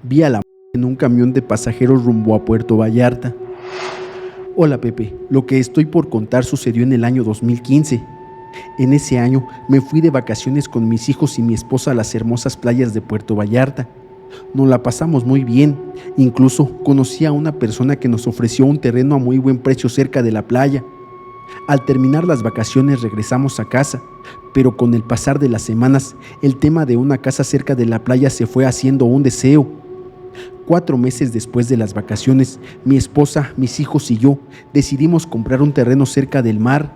Vi a la en un camión de pasajeros rumbo a Puerto Vallarta. Hola Pepe, lo que estoy por contar sucedió en el año 2015. En ese año me fui de vacaciones con mis hijos y mi esposa a las hermosas playas de Puerto Vallarta. Nos la pasamos muy bien, incluso conocí a una persona que nos ofreció un terreno a muy buen precio cerca de la playa. Al terminar las vacaciones regresamos a casa, pero con el pasar de las semanas, el tema de una casa cerca de la playa se fue haciendo un deseo. 4 meses después de las vacaciones, mi esposa, mis hijos y yo decidimos comprar un terreno cerca del mar.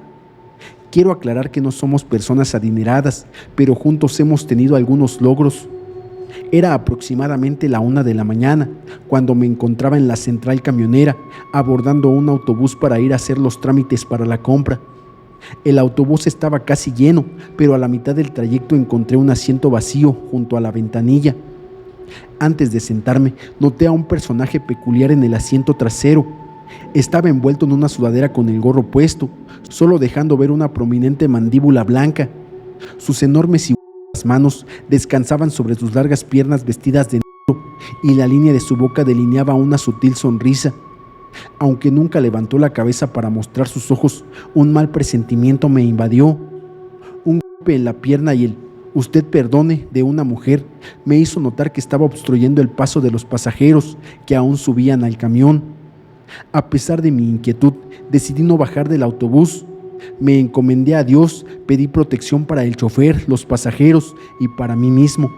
Quiero aclarar que no somos personas adineradas, pero juntos hemos tenido algunos logros. Era aproximadamente la 1 de la mañana, cuando me encontraba en la central camionera, abordando un autobús para ir a hacer los trámites para la compra. El autobús estaba casi lleno, pero a la mitad del trayecto encontré un asiento vacío junto a la ventanilla. Antes de sentarme, noté a un personaje peculiar en el asiento trasero. Estaba envuelto en una sudadera con el gorro puesto, solo dejando ver una prominente mandíbula blanca. Sus enormes y huecas manos descansaban sobre sus largas piernas vestidas de negro, y la línea de su boca delineaba una sutil sonrisa. Aunque nunca levantó la cabeza para mostrar sus ojos, un mal presentimiento me invadió. Un golpe en la pierna y el "usted perdone" de una mujer me hizo notar que estaba obstruyendo el paso de los pasajeros que aún subían al camión. A pesar de mi inquietud, decidí no bajar del autobús. Me encomendé a Dios, pedí protección para el chofer, los pasajeros y para mí mismo.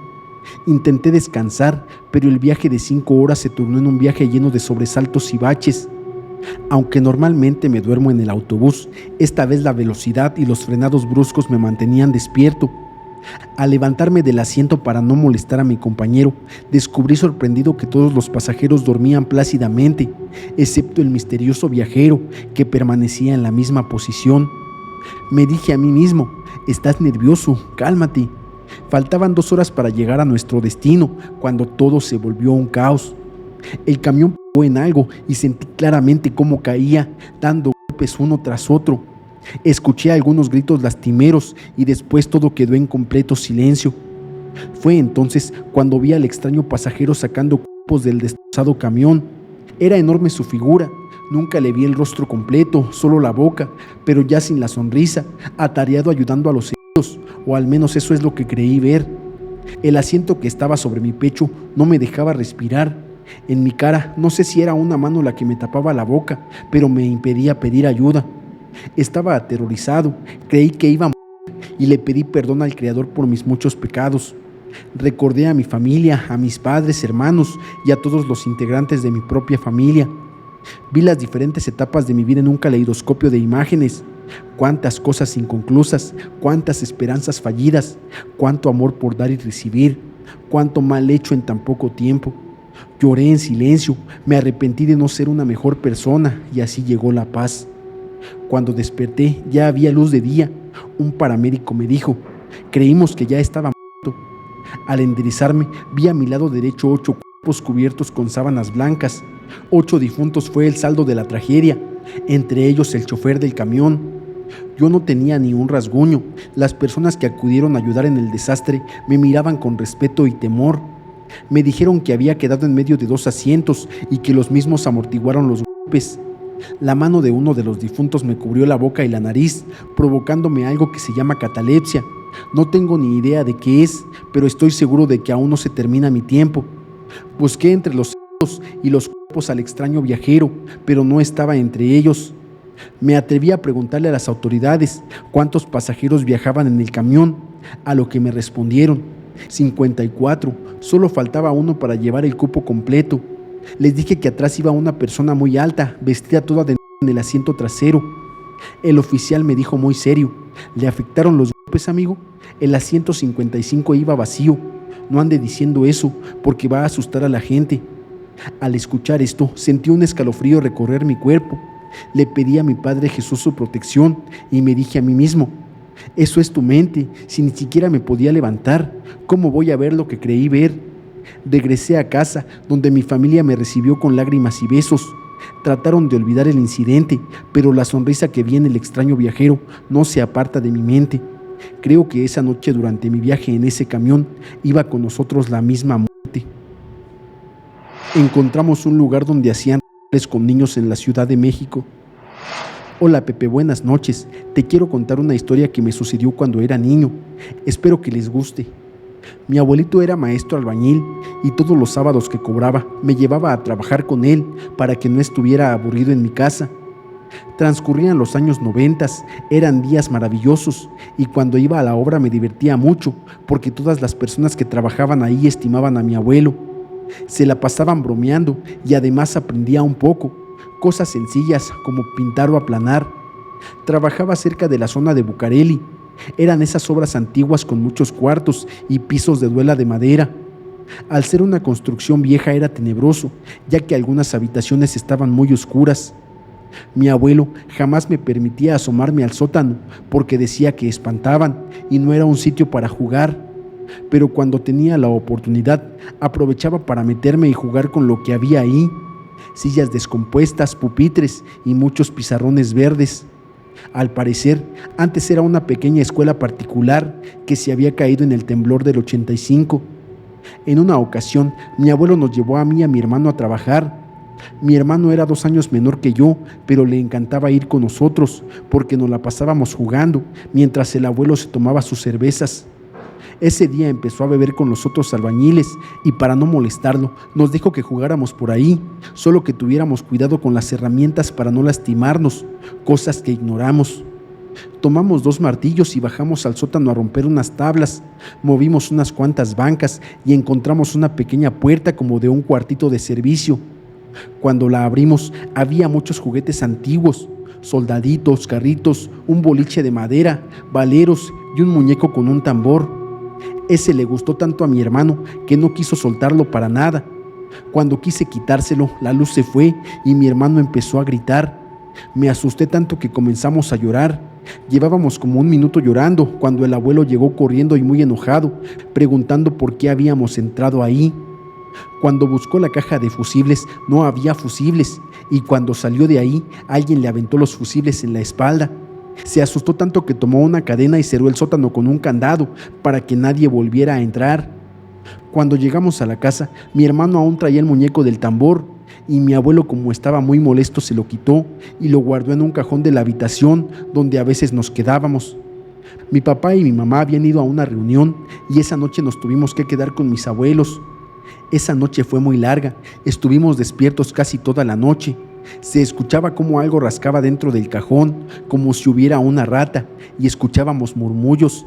Intenté descansar, pero el viaje de 5 horas se tornó en un viaje lleno de sobresaltos y baches. Aunque normalmente me duermo en el autobús, esta vez la velocidad y los frenados bruscos me mantenían despierto. Al levantarme del asiento para no molestar a mi compañero, descubrí sorprendido que todos los pasajeros dormían plácidamente, excepto el misterioso viajero, que permanecía en la misma posición. Me dije a mí mismo: "Estás nervioso, cálmate". Faltaban 2 horas para llegar a nuestro destino, cuando todo se volvió un caos. El camión pegó en algo y sentí claramente cómo caía, dando golpes uno tras otro. Escuché algunos gritos lastimeros y después todo quedó en completo silencio. Fue entonces cuando vi al extraño pasajero sacando cuerpos del destrozado camión. Era enorme su figura, nunca le vi el rostro completo, solo la boca, pero ya sin la sonrisa, atareado ayudando a los heridos, o al menos eso es lo que creí ver. El asiento que estaba sobre mi pecho no me dejaba respirar. En mi cara, no sé si era una mano la que me tapaba la boca, pero me impedía pedir ayuda. Estaba aterrorizado, creí que iba a morir y le pedí perdón al Creador por mis muchos pecados. Recordé a mi familia, a mis padres, hermanos y a todos los integrantes de mi propia familia. Vi las diferentes etapas de mi vida en un caleidoscopio de imágenes. Cuántas cosas inconclusas, cuántas esperanzas fallidas, cuánto amor por dar y recibir, cuánto mal hecho en tan poco tiempo. Lloré en silencio, me arrepentí de no ser una mejor persona y así llegó la paz. Cuando desperté ya había luz de día. Un paramédico me dijo: "Creímos que ya estaba muerto". Al enderezarme vi a mi lado derecho 8 cuerpos cubiertos con sábanas blancas. 8 difuntos fue el saldo de la tragedia, entre ellos el chofer del camión. Yo no tenía ni un rasguño. Las personas que acudieron a ayudar en el desastre me miraban con respeto y temor. Me dijeron que había quedado en medio de 2 asientos y que los mismos amortiguaron los golpes. La mano de uno de los difuntos me cubrió la boca y la nariz, provocándome algo que se llama catalepsia. No tengo ni idea de qué es, pero estoy seguro de que aún no se termina mi tiempo. Busqué entre los heridos y los cuerpos al extraño viajero, pero no estaba entre ellos. Me atreví a preguntarle a las autoridades cuántos pasajeros viajaban en el camión, a lo que me respondieron: 54, solo faltaba uno para llevar el cupo completo. Les dije que atrás iba una persona muy alta, vestida toda de negro en el asiento trasero. El oficial me dijo muy serio: "¿Le afectaron los golpes, amigo? El asiento 55 iba vacío. No ande diciendo eso, porque va a asustar a la gente". Al escuchar esto, sentí un escalofrío recorrer mi cuerpo. Le pedí a mi Padre Jesús su protección y me dije a mí mismo: "Eso es tu mente, si ni siquiera me podía levantar, ¿cómo voy a ver lo que creí ver?". Regresé a casa, donde mi familia me recibió con lágrimas y besos. Trataron de olvidar el incidente, pero la sonrisa que vi en el extraño viajero no se aparta de mi mente. Creo que esa noche, durante mi viaje en ese camión, iba con nosotros la misma muerte. Encontramos un lugar donde hacían rituales con niños en la Ciudad de México. Hola Pepe, buenas noches. Te quiero contar una historia que me sucedió cuando era niño. Espero que les guste. Mi abuelito era maestro albañil y todos los sábados que cobraba me llevaba a trabajar con él para que no estuviera aburrido en mi casa. Transcurrían los años 90, eran días maravillosos y cuando iba a la obra me divertía mucho porque todas las personas que trabajaban ahí estimaban a mi abuelo. Se la pasaban bromeando y además aprendía un poco, cosas sencillas como pintar o aplanar. Trabajaba cerca de la zona de Bucareli. Eran esas obras antiguas con muchos cuartos y pisos de duela de madera. Al ser una construcción vieja era tenebroso, ya que algunas habitaciones estaban muy oscuras. Mi abuelo jamás me permitía asomarme al sótano porque decía que espantaban y no era un sitio para jugar. Pero cuando tenía la oportunidad, aprovechaba para meterme y jugar con lo que había ahí: sillas descompuestas, pupitres y muchos pizarrones verdes. Al parecer, antes era una pequeña escuela particular que se había caído en el temblor del 85. En una ocasión, mi abuelo nos llevó a mí y a mi hermano a trabajar. Mi hermano era 2 años menor que yo, pero le encantaba ir con nosotros porque nos la pasábamos jugando mientras el abuelo se tomaba sus cervezas. Ese día empezó a beber con los otros albañiles y para no molestarlo nos dijo que jugáramos por ahí, solo que tuviéramos cuidado con las herramientas para no lastimarnos, cosas que ignoramos. Tomamos 2 martillos y bajamos al sótano a romper unas tablas, movimos unas cuantas bancas y encontramos una pequeña puerta como de un cuartito de servicio. Cuando la abrimos había muchos juguetes antiguos: soldaditos, carritos, un boliche de madera, valeros y un muñeco con un tambor. Ese le gustó tanto a mi hermano que no quiso soltarlo para nada. Cuando quise quitárselo, la luz se fue y mi hermano empezó a gritar. Me asusté tanto que comenzamos a llorar. Llevábamos como 1 minuto llorando cuando el abuelo llegó corriendo y muy enojado, preguntando por qué habíamos entrado ahí. Cuando buscó la caja de fusibles, no había fusibles, y cuando salió de ahí, alguien le aventó los fusibles en la espalda. Se asustó tanto que tomó una cadena y cerró el sótano con un candado para que nadie volviera a entrar. Cuando llegamos a la casa, mi hermano aún traía el muñeco del tambor, y mi abuelo, como estaba muy molesto, se lo quitó y lo guardó en un cajón de la habitación donde a veces nos quedábamos. Mi papá y mi mamá habían ido a una reunión y esa noche nos tuvimos que quedar con mis abuelos. Esa noche fue muy larga, estuvimos despiertos casi toda la noche. Se escuchaba como algo rascaba dentro del cajón, como si hubiera una rata, y escuchábamos murmullos.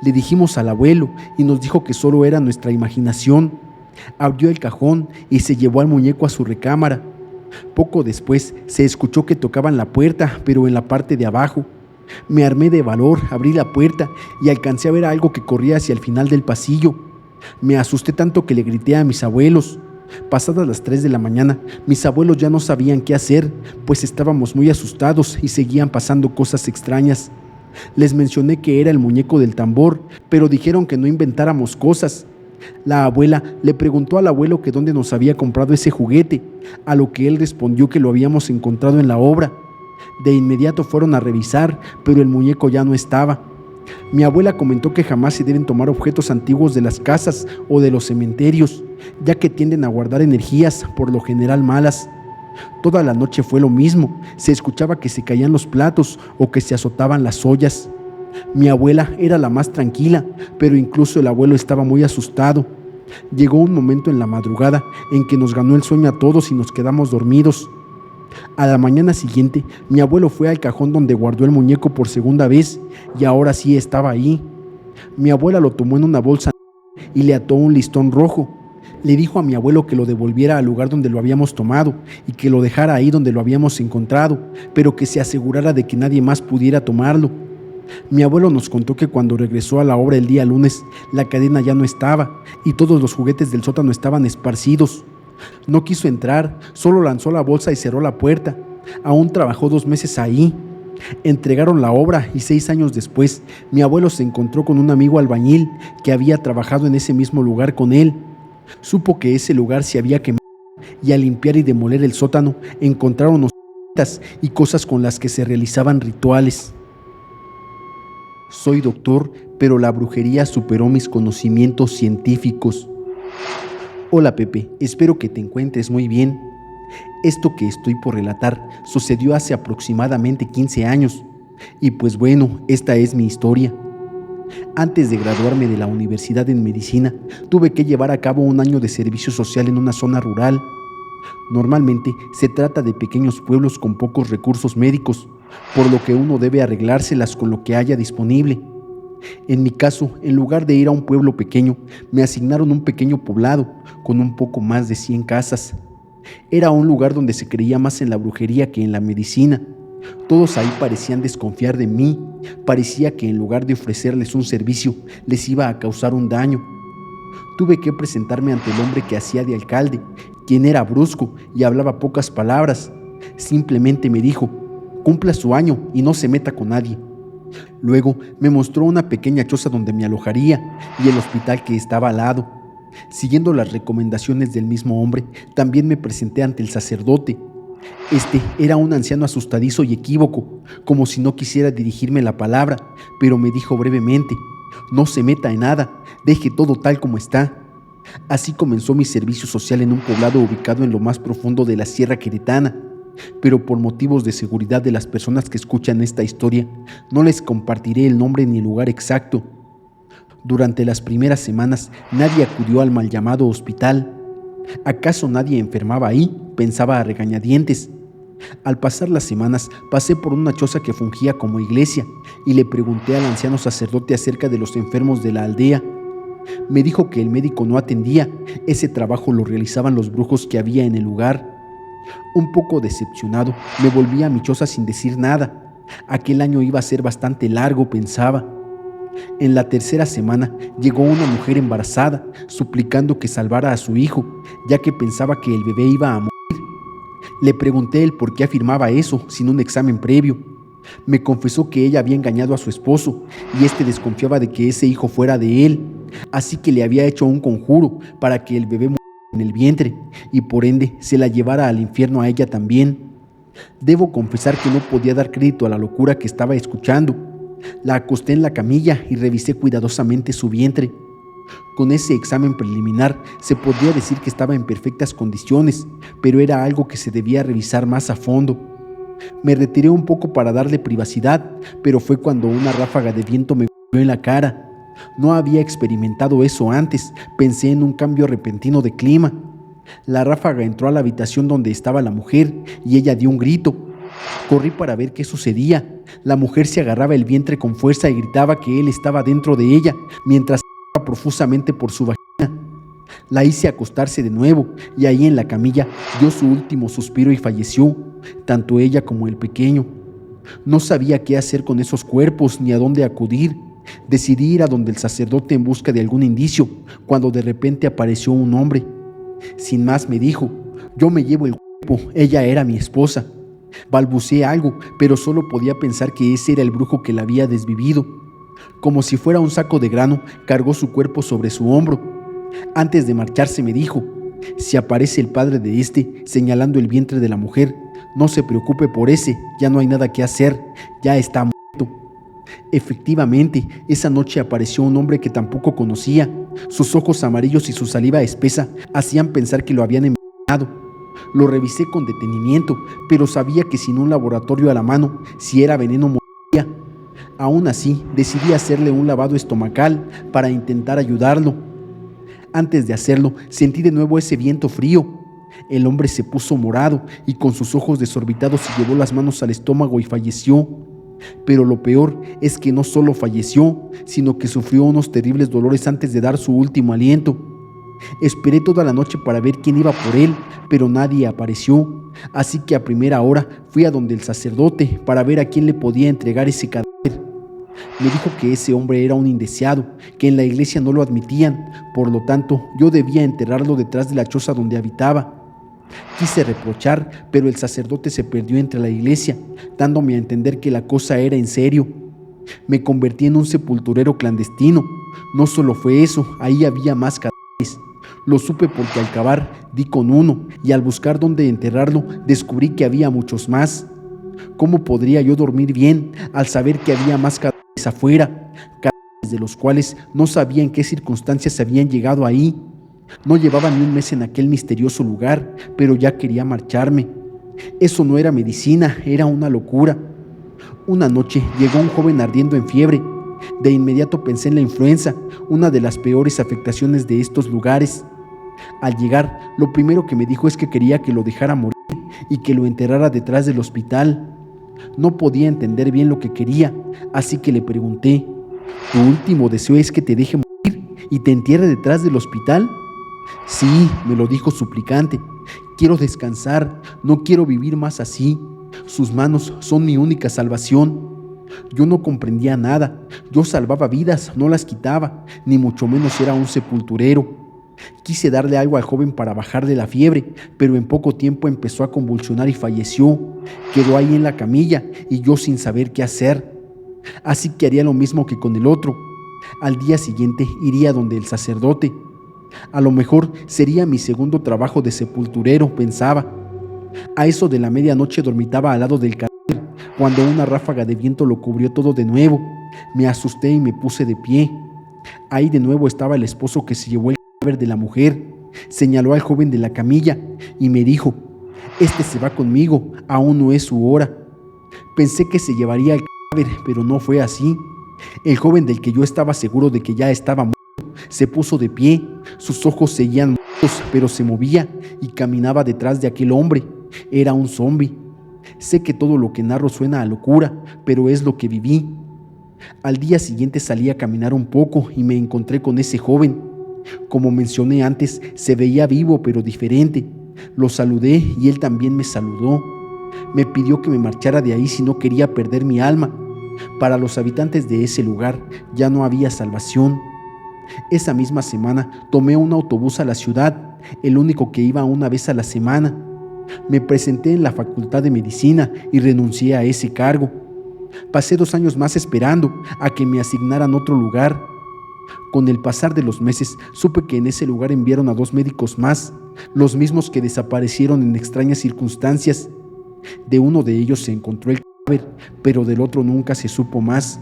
Le dijimos al abuelo y nos dijo que solo era nuestra imaginación. Abrió el cajón y se llevó al muñeco a su recámara. Poco después se escuchó que tocaban la puerta, pero en la parte de abajo. Me armé de valor, abrí la puerta y alcancé a ver algo que corría hacia el final del pasillo. Me asusté tanto que le grité a mis abuelos. Pasadas las 3 de la mañana, mis abuelos ya no sabían qué hacer, pues estábamos muy asustados y seguían pasando cosas extrañas. Les mencioné que era el muñeco del tambor, pero dijeron que no inventáramos cosas. La abuela le preguntó al abuelo que dónde nos había comprado ese juguete, a lo que él respondió que lo habíamos encontrado en la obra. De inmediato fueron a revisar, pero el muñeco ya no estaba. Mi abuela comentó que jamás se deben tomar objetos antiguos de las casas o de los cementerios, ya que tienden a guardar energías, por lo general malas. Toda la noche fue lo mismo, se escuchaba que se caían los platos o que se azotaban las ollas. Mi abuela era la más tranquila, pero incluso el abuelo estaba muy asustado. Llegó un momento en la madrugada en que nos ganó el sueño a todos y nos quedamos dormidos. A la mañana siguiente, mi abuelo fue al cajón donde guardó el muñeco por segunda vez y ahora sí estaba ahí. Mi abuela lo tomó en una bolsa y le ató un listón rojo. Le dijo a mi abuelo que lo devolviera al lugar donde lo habíamos tomado y que lo dejara ahí donde lo habíamos encontrado, pero que se asegurara de que nadie más pudiera tomarlo. Mi abuelo nos contó que cuando regresó a la obra el día lunes, la cadena ya no estaba y todos los juguetes del sótano estaban esparcidos. No quiso entrar, solo lanzó la bolsa y cerró la puerta. Aún trabajó 2 meses ahí. Entregaron la obra y 6 años después, mi abuelo se encontró con un amigo albañil que había trabajado en ese mismo lugar con él. Supo que ese lugar se había quemado y al limpiar y demoler el sótano, encontraron objetos y cosas con las que se realizaban rituales. Soy doctor, pero la brujería superó mis conocimientos científicos. Hola Pepe, espero que te encuentres muy bien. Esto que estoy por relatar sucedió hace aproximadamente 15 años. Y pues bueno, esta es mi historia. Antes de graduarme de la universidad en medicina, tuve que llevar a cabo un año de servicio social en una zona rural. Normalmente se trata de pequeños pueblos con pocos recursos médicos, por lo que uno debe arreglárselas con lo que haya disponible. En mi caso, en lugar de ir a un pueblo pequeño, me asignaron un pequeño poblado con un poco más de 100 casas. Era un lugar donde se creía más en la brujería que en la medicina. Todos ahí parecían desconfiar de mí. Parecía que en lugar de ofrecerles un servicio, les iba a causar un daño. Tuve que presentarme ante el hombre que hacía de alcalde, quien era brusco y hablaba pocas palabras. Simplemente me dijo: cumpla su año y no se meta con nadie. Luego me mostró una pequeña choza donde me alojaría y el hospital que estaba al lado. Siguiendo las recomendaciones del mismo hombre, también me presenté ante el sacerdote. Este era un anciano asustadizo y equívoco, como si no quisiera dirigirme la palabra, pero me dijo brevemente: no se meta en nada, deje todo tal como está. Así comenzó mi servicio social en un poblado ubicado en lo más profundo de la Sierra Queretana. Pero por motivos de seguridad de las personas que escuchan esta historia, no les compartiré el nombre ni el lugar exacto. Durante las primeras semanas nadie acudió al mal llamado hospital. ¿Acaso nadie enfermaba ahí?, pensaba a regañadientes. Al pasar las semanas pasé por una choza que fungía como iglesia y le pregunté al anciano sacerdote acerca de los enfermos de la aldea. Me dijo que el médico no atendía, ese trabajo lo realizaban los brujos que había en el lugar. Un poco decepcionado, me volví a mi choza sin decir nada. Aquel año iba a ser bastante largo, pensaba. En la tercera semana llegó una mujer embarazada, suplicando que salvara a su hijo, ya que pensaba que el bebé iba a morir. Le pregunté el por qué afirmaba eso sin un examen previo. Me confesó que ella había engañado a su esposo y este desconfiaba de que ese hijo fuera de él, así que le había hecho un conjuro para que el bebé muriera en el vientre y por ende se la llevara al infierno a ella también. Debo confesar que no podía dar crédito a la locura que estaba escuchando. La acosté en la camilla y revisé cuidadosamente su vientre. Con ese examen preliminar se podría decir que estaba en perfectas condiciones, pero era algo que se debía revisar más a fondo. Me retiré un poco para darle privacidad, pero fue cuando una ráfaga de viento me golpeó en la cara. No había experimentado eso antes, pensé en un cambio repentino de clima. La ráfaga entró a la habitación donde estaba la mujer y ella dio un grito. Corrí para ver qué sucedía. La mujer se agarraba el vientre con fuerza y gritaba que él estaba dentro de ella, mientras se profusamente por su vagina. La hice acostarse de nuevo y ahí en la camilla dio su último suspiro y falleció, tanto ella como el pequeño. No sabía qué hacer con esos cuerpos ni a dónde acudir. Decidí ir a donde el sacerdote en busca de algún indicio, cuando de repente apareció un hombre. Sin más me dijo: yo me llevo el cuerpo, ella era mi esposa. Balbuceé algo, pero solo podía pensar que ese era el brujo que la había desvivido. Como si fuera un saco de grano, cargó su cuerpo sobre su hombro. Antes de marcharse me dijo: si aparece el padre de este, señalando el vientre de la mujer, no se preocupe por ese, ya no hay nada que hacer, ya está muerto. Efectivamente, esa noche apareció un hombre que tampoco conocía. Sus ojos amarillos y su saliva espesa hacían pensar que lo habían envenenado. Lo revisé con detenimiento, pero sabía que sin un laboratorio a la mano, si era veneno moriría. Aún así, decidí hacerle un lavado estomacal para intentar ayudarlo. Antes de hacerlo, sentí de nuevo ese viento frío. El hombre se puso morado y con sus ojos desorbitados se llevó las manos al estómago y falleció. Pero lo peor es que no solo falleció, sino que sufrió unos terribles dolores antes de dar su último aliento. Esperé toda la noche para ver quién iba por él, pero nadie apareció. Así que a primera hora fui a donde el sacerdote para ver a quién le podía entregar ese cadáver. Me dijo que ese hombre era un indeseado, que en la iglesia no lo admitían, por lo tanto yo debía enterrarlo detrás de la choza donde habitaba. Quise reprochar, pero el sacerdote se perdió entre la iglesia, dándome a entender que la cosa era en serio. Me convertí en un sepulturero clandestino. No solo fue eso, ahí había más cadáveres. Lo supe porque al cavar di con uno y al buscar dónde enterrarlo descubrí que había muchos más. ¿Cómo podría yo dormir bien al saber que había más cadáveres afuera? Cadáveres de los cuales no sabía en qué circunstancias habían llegado ahí. No llevaba ni un mes en aquel misterioso lugar, pero ya quería marcharme. Eso no era medicina, era una locura. Una noche llegó un joven ardiendo en fiebre. De inmediato pensé en la influenza, una de las peores afectaciones de estos lugares. Al llegar, lo primero que me dijo es que quería que lo dejara morir y que lo enterrara detrás del hospital. No podía entender bien lo que quería, así que le pregunté: ¿tu último deseo es que te deje morir y te entierre detrás del hospital? Sí, me lo dijo suplicante. Quiero descansar, no quiero vivir más así. Sus manos son mi única salvación. Yo no comprendía nada. Yo salvaba vidas, no las quitaba, ni mucho menos era un sepulturero. Quise darle algo al joven para bajarle la fiebre, pero en poco tiempo empezó a convulsionar y falleció. Quedó ahí en la camilla y yo sin saber qué hacer. Así que haría lo mismo que con el otro. Al día siguiente iría donde el sacerdote. A lo mejor sería mi segundo trabajo de sepulturero, pensaba. A eso de la medianoche dormitaba al lado del cadáver, cuando una ráfaga de viento lo cubrió todo de nuevo. Me asusté y me puse de pie. Ahí de nuevo estaba el esposo que se llevó el cadáver de la mujer. Señaló al joven de la camilla y me dijo: este se va conmigo, aún no es su hora. Pensé que se llevaría el cadáver, pero no fue así. El joven del que yo estaba seguro de que ya estaba muerto se puso de pie. Sus ojos seguían muertos, pero se movía y caminaba detrás de aquel hombre. Era un zombi. Sé que todo lo que narro suena a locura, pero es lo que viví. Al día siguiente salí a caminar un poco y me encontré con ese joven. Como mencioné antes, se veía vivo pero diferente. Lo saludé y él también me saludó. Me pidió que me marchara de ahí si no quería perder mi alma. Para los habitantes de ese lugar ya no había salvación. Esa misma semana tomé un autobús a la ciudad, el único que iba una vez a la semana. Me presenté en la Facultad de Medicina y renuncié a ese cargo. Pasé 2 años más esperando a que me asignaran otro lugar. Con el pasar de los meses, supe que en ese lugar enviaron a 2 médicos más, los mismos que desaparecieron en extrañas circunstancias. De uno de ellos se encontró el cadáver, pero del otro nunca se supo más.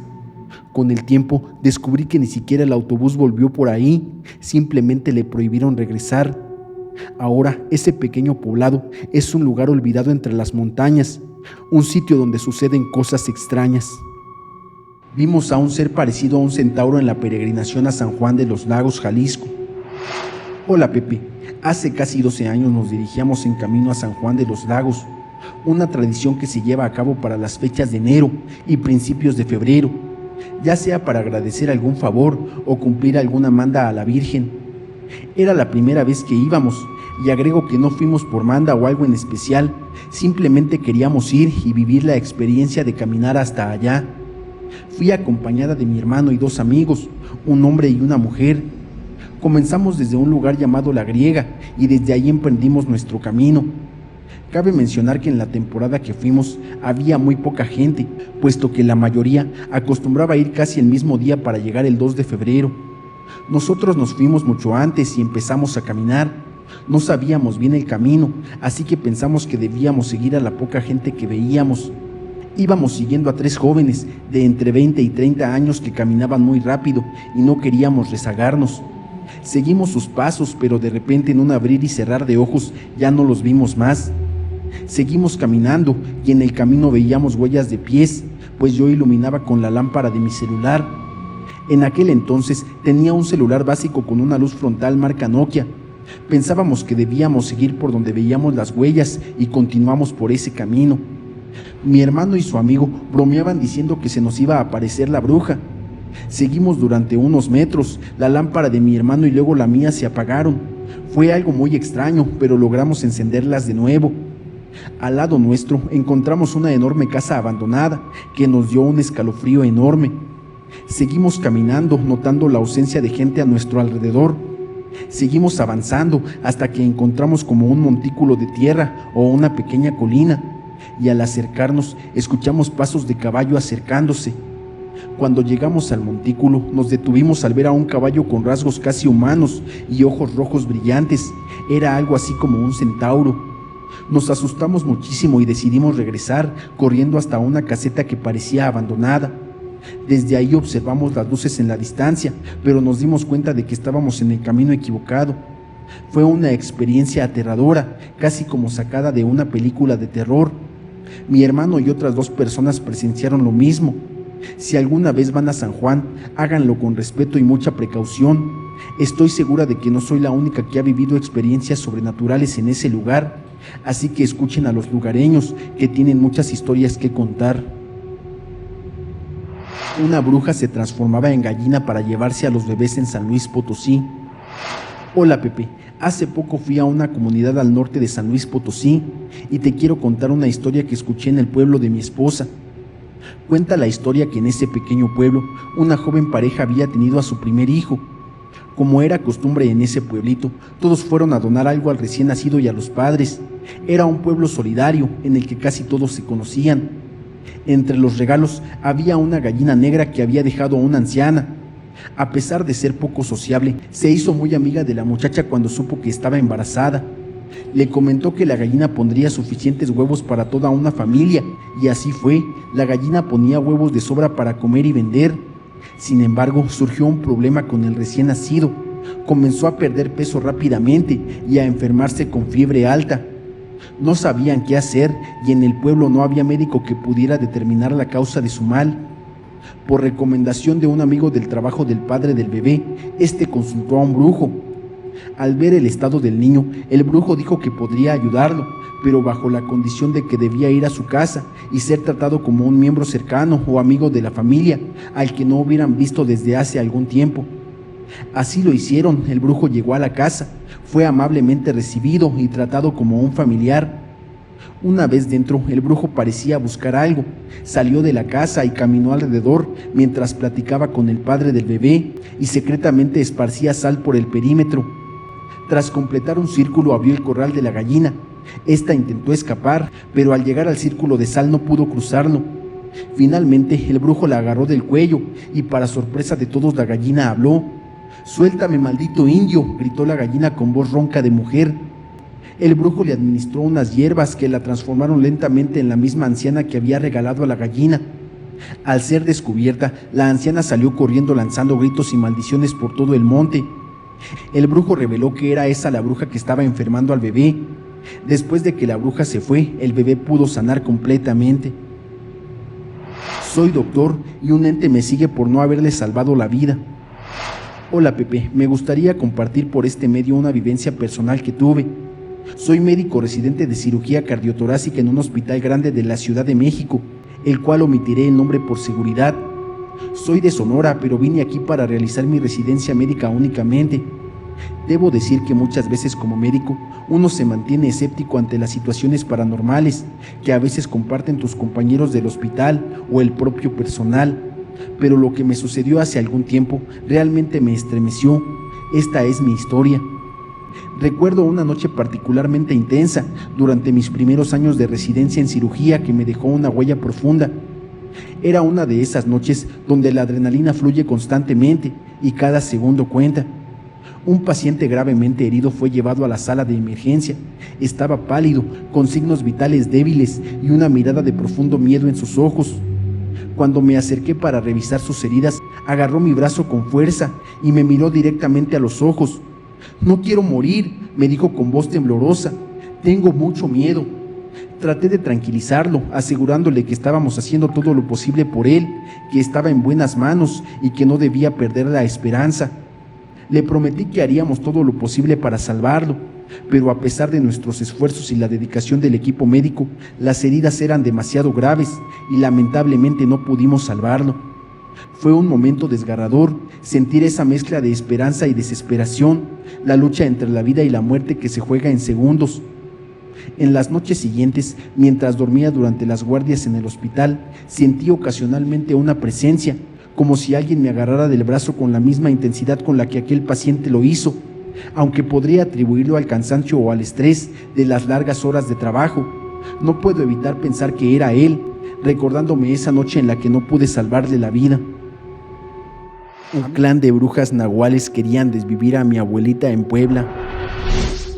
Con el tiempo, descubrí que ni siquiera el autobús volvió por ahí, simplemente le prohibieron regresar. Ahora, ese pequeño poblado es un lugar olvidado entre las montañas, un sitio donde suceden cosas extrañas. Vimos a un ser parecido a un centauro en la peregrinación a San Juan de los Lagos, Jalisco. Hola Pepe, hace casi 12 años nos dirigíamos en camino a San Juan de los Lagos, una tradición que se lleva a cabo para las fechas de enero y principios de febrero, ya sea para agradecer algún favor o cumplir alguna manda a la Virgen. Era la primera vez que íbamos, y agrego que no fuimos por manda o algo en especial, simplemente queríamos ir y vivir la experiencia de caminar hasta allá. Fui acompañada de mi hermano y 2 amigos, un hombre y una mujer. Comenzamos desde un lugar llamado La Griega y desde ahí emprendimos nuestro camino. Cabe mencionar que en la temporada que fuimos había muy poca gente, puesto que la mayoría acostumbraba a ir casi el mismo día para llegar el 2 de febrero. Nosotros nos fuimos mucho antes y empezamos a caminar. No sabíamos bien el camino, así que pensamos que debíamos seguir a la poca gente que veíamos. Íbamos siguiendo a 3 jóvenes de entre 20 y 30 años que caminaban muy rápido y no queríamos rezagarnos. Seguimos sus pasos, pero de repente en un abrir y cerrar de ojos ya no los vimos más. Seguimos caminando y en el camino veíamos huellas de pies, pues yo iluminaba con la lámpara de mi celular. En aquel entonces tenía un celular básico con una luz frontal marca Nokia. Pensábamos que debíamos seguir por donde veíamos las huellas y continuamos por ese camino. Mi hermano y su amigo bromeaban diciendo que se nos iba a aparecer la bruja. Seguimos durante unos metros, la lámpara de mi hermano y luego la mía se apagaron. Fue algo muy extraño, pero logramos encenderlas de nuevo. Al lado nuestro encontramos una enorme casa abandonada que nos dio un escalofrío enorme. Seguimos caminando, notando la ausencia de gente a nuestro alrededor. Seguimos avanzando hasta que encontramos como un montículo de tierra o una pequeña colina, y al acercarnos escuchamos pasos de caballo acercándose. Cuando llegamos al montículo nos detuvimos al ver a un caballo con rasgos casi humanos y ojos rojos brillantes. Era algo así como un centauro. Nos asustamos muchísimo y decidimos regresar corriendo hasta una caseta que parecía abandonada. Desde ahí observamos las luces en la distancia, pero nos dimos cuenta de que estábamos en el camino equivocado. Fue una experiencia aterradora, casi como sacada de una película de terror. Mi hermano y otras 2 personas presenciaron lo mismo. Si alguna vez van a San Juan, háganlo con respeto y mucha precaución. Estoy segura de que no soy la única que ha vivido experiencias sobrenaturales en ese lugar, así que escuchen a los lugareños, que tienen muchas historias que contar. Una bruja se transformaba en gallina para llevarse a los bebés en San Luis Potosí. Hola Pepe, hace poco fui a una comunidad al norte de San Luis Potosí y te quiero contar una historia que escuché en el pueblo de mi esposa. Cuenta la historia que en ese pequeño pueblo una joven pareja había tenido a su primer hijo. Como era costumbre en ese pueblito, todos fueron a donar algo al recién nacido y a los padres. Era un pueblo solidario en el que casi todos se conocían. Entre los regalos había una gallina negra que había dejado a una anciana. A pesar de ser poco sociable, se hizo muy amiga de la muchacha cuando supo que estaba embarazada. Le comentó que la gallina pondría suficientes huevos para toda una familia, y así fue. La gallina ponía huevos de sobra para comer y vender. Sin embargo, surgió un problema con el recién nacido. Comenzó a perder peso rápidamente y a enfermarse con fiebre alta. No sabían qué hacer y en el pueblo no había médico que pudiera determinar la causa de su mal. Por recomendación de un amigo del trabajo del padre del bebé, este consultó a un brujo. Al ver el estado del niño, el brujo dijo que podría ayudarlo, pero bajo la condición de que debía ir a su casa y ser tratado como un miembro cercano o amigo de la familia, al que no hubieran visto desde hace algún tiempo. Así lo hicieron. El brujo llegó a la casa, fue amablemente recibido y tratado como un familiar. Una vez dentro, el brujo parecía buscar algo. Salió de la casa y caminó alrededor mientras platicaba con el padre del bebé y secretamente esparcía sal por el perímetro. Tras completar un círculo, abrió el corral de la gallina. Esta intentó escapar, pero al llegar al círculo de sal no pudo cruzarlo. Finalmente, el brujo la agarró del cuello y, para sorpresa de todos, la gallina habló. «Suéltame, maldito indio», gritó la gallina con voz ronca de mujer. El brujo le administró unas hierbas que la transformaron lentamente en la misma anciana que había regalado a la gallina. Al ser descubierta, la anciana salió corriendo lanzando gritos y maldiciones por todo el monte. El brujo reveló que era esa la bruja que estaba enfermando al bebé. Después de que la bruja se fue, el bebé pudo sanar completamente. Soy doctor y un ente me sigue por no haberle salvado la vida. Hola Pepe, me gustaría compartir por este medio una vivencia personal que tuve. Soy médico residente de cirugía cardiotorácica en un hospital grande de la Ciudad de México, el cual omitiré el nombre por seguridad. Soy de Sonora, pero vine aquí para realizar mi residencia médica únicamente. Debo decir que muchas veces como médico uno se mantiene escéptico ante las situaciones paranormales que a veces comparten tus compañeros del hospital o el propio personal. Pero lo que me sucedió hace algún tiempo realmente me estremeció. Esta es mi historia. Recuerdo una noche particularmente intensa durante mis primeros años de residencia en cirugía que me dejó una huella profunda. Era una de esas noches donde la adrenalina fluye constantemente y cada segundo cuenta. Un paciente gravemente herido fue llevado a la sala de emergencia. Estaba pálido, con signos vitales débiles y una mirada de profundo miedo en sus ojos. Cuando me acerqué para revisar sus heridas, agarró mi brazo con fuerza y me miró directamente a los ojos. «No quiero morir», me dijo con voz temblorosa. «Tengo mucho miedo». Traté de tranquilizarlo, asegurándole que estábamos haciendo todo lo posible por él, que estaba en buenas manos y que no debía perder la esperanza. Le prometí que haríamos todo lo posible para salvarlo, pero a pesar de nuestros esfuerzos y la dedicación del equipo médico, las heridas eran demasiado graves y lamentablemente no pudimos salvarlo. Fue un momento desgarrador, sentir esa mezcla de esperanza y desesperación, la lucha entre la vida y la muerte que se juega en segundos. En las noches siguientes, mientras dormía durante las guardias en el hospital, sentí ocasionalmente una presencia, como si alguien me agarrara del brazo con la misma intensidad con la que aquel paciente lo hizo, aunque podría atribuirlo al cansancio o al estrés de las largas horas de trabajo. No puedo evitar pensar que era él, recordándome esa noche en la que no pude salvarle la vida. Un clan de brujas nahuales querían desvivir a mi abuelita en Puebla.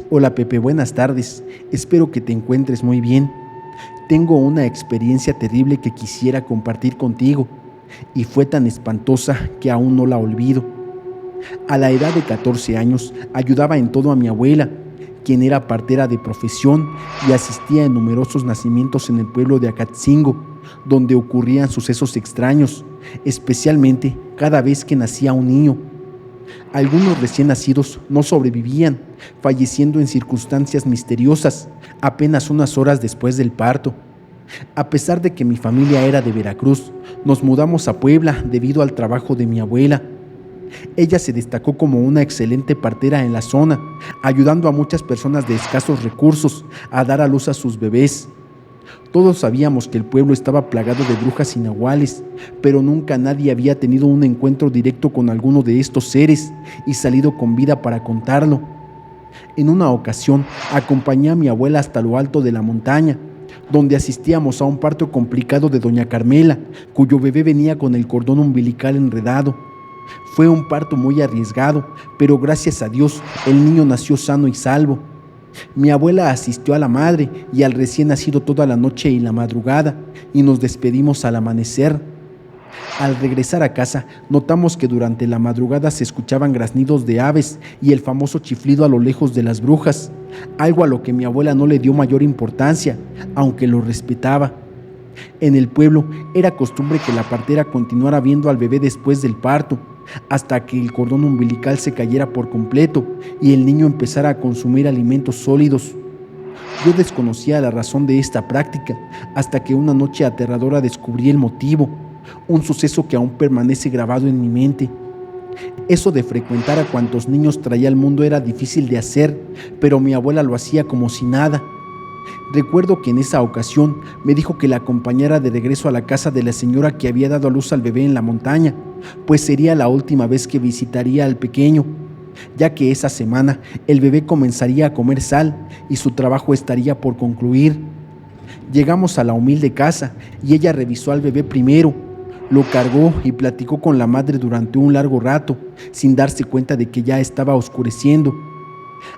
Hola Pepe, buenas tardes. Espero que te encuentres muy bien. Tengo una experiencia terrible que quisiera compartir contigo y fue tan espantosa que aún no la olvido. A la edad de 14 años ayudaba en todo a mi abuela, quien era partera de profesión y asistía en numerosos nacimientos en el pueblo de Acatzingo, donde ocurrían sucesos extraños, especialmente cada vez que nacía un niño. Algunos recién nacidos no sobrevivían, falleciendo en circunstancias misteriosas, apenas unas horas después del parto. A pesar de que mi familia era de Veracruz, nos mudamos a Puebla debido al trabajo de mi abuela. Ella se destacó como una excelente partera en la zona, ayudando a muchas personas de escasos recursos a dar a luz a sus bebés. Todos sabíamos que el pueblo estaba plagado de brujas y nahuales, pero nunca nadie había tenido un encuentro directo con alguno de estos seres y salido con vida para contarlo. En una ocasión, acompañé a mi abuela hasta lo alto de la montaña, donde asistíamos a un parto complicado de doña Carmela, cuyo bebé venía con el cordón umbilical enredado. Fue un parto muy arriesgado, pero gracias a Dios el niño nació sano y salvo. Mi abuela asistió a la madre y al recién nacido toda la noche y la madrugada, y nos despedimos al amanecer. Al regresar a casa, notamos que durante la madrugada se escuchaban graznidos de aves y el famoso chiflido a lo lejos de las brujas, algo a lo que mi abuela no le dio mayor importancia, aunque lo respetaba. En el pueblo era costumbre que la partera continuara viendo al bebé después del parto, hasta que el cordón umbilical se cayera por completo y el niño empezara a consumir alimentos sólidos. Yo desconocía la razón de esta práctica, hasta que una noche aterradora descubrí el motivo, un suceso que aún permanece grabado en mi mente. Eso de frecuentar a cuantos niños traía al mundo era difícil de hacer, pero mi abuela lo hacía como si nada. Recuerdo que en esa ocasión me dijo que la acompañara de regreso a la casa de la señora que había dado a luz al bebé en la montaña, pues sería la última vez que visitaría al pequeño, ya que esa semana el bebé comenzaría a comer sal y su trabajo estaría por concluir. Llegamos a la humilde casa y ella revisó al bebé primero, lo cargó y platicó con la madre durante un largo rato, sin darse cuenta de que ya estaba oscureciendo.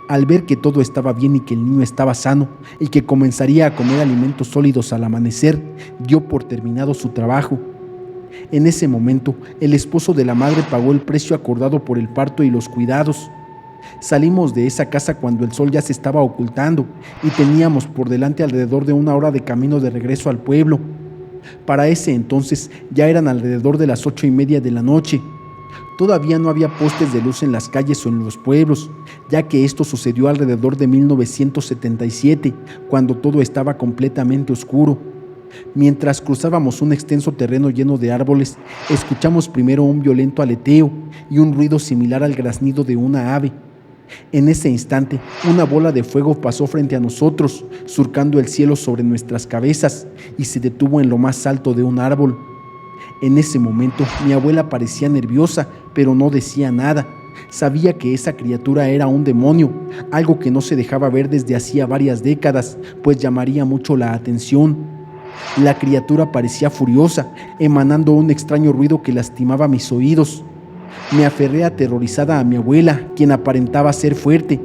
Al ver que todo estaba bien y que el niño estaba sano y que comenzaría a comer alimentos sólidos al amanecer, dio por terminado su trabajo. En ese momento, el esposo de la madre pagó el precio acordado por el parto y los cuidados. Salimos de esa casa cuando el sol ya se estaba ocultando y teníamos por delante alrededor de una hora de camino de regreso al pueblo. Para ese entonces ya eran alrededor de las 8:30 de la noche. Todavía no había postes de luz en las calles o en los pueblos, ya que esto sucedió alrededor de 1977, cuando todo estaba completamente oscuro. Mientras cruzábamos un extenso terreno lleno de árboles, escuchamos primero un violento aleteo y un ruido similar al graznido de una ave. En ese instante, una bola de fuego pasó frente a nosotros, surcando el cielo sobre nuestras cabezas, y se detuvo en lo más alto de un árbol. En ese momento, mi abuela parecía nerviosa, pero no decía nada. Sabía que esa criatura era un demonio, algo que no se dejaba ver desde hacía varias décadas, pues llamaría mucho la atención. La criatura parecía furiosa, emanando un extraño ruido que lastimaba mis oídos. Me aferré aterrorizada a mi abuela, quien aparentaba ser fuerte.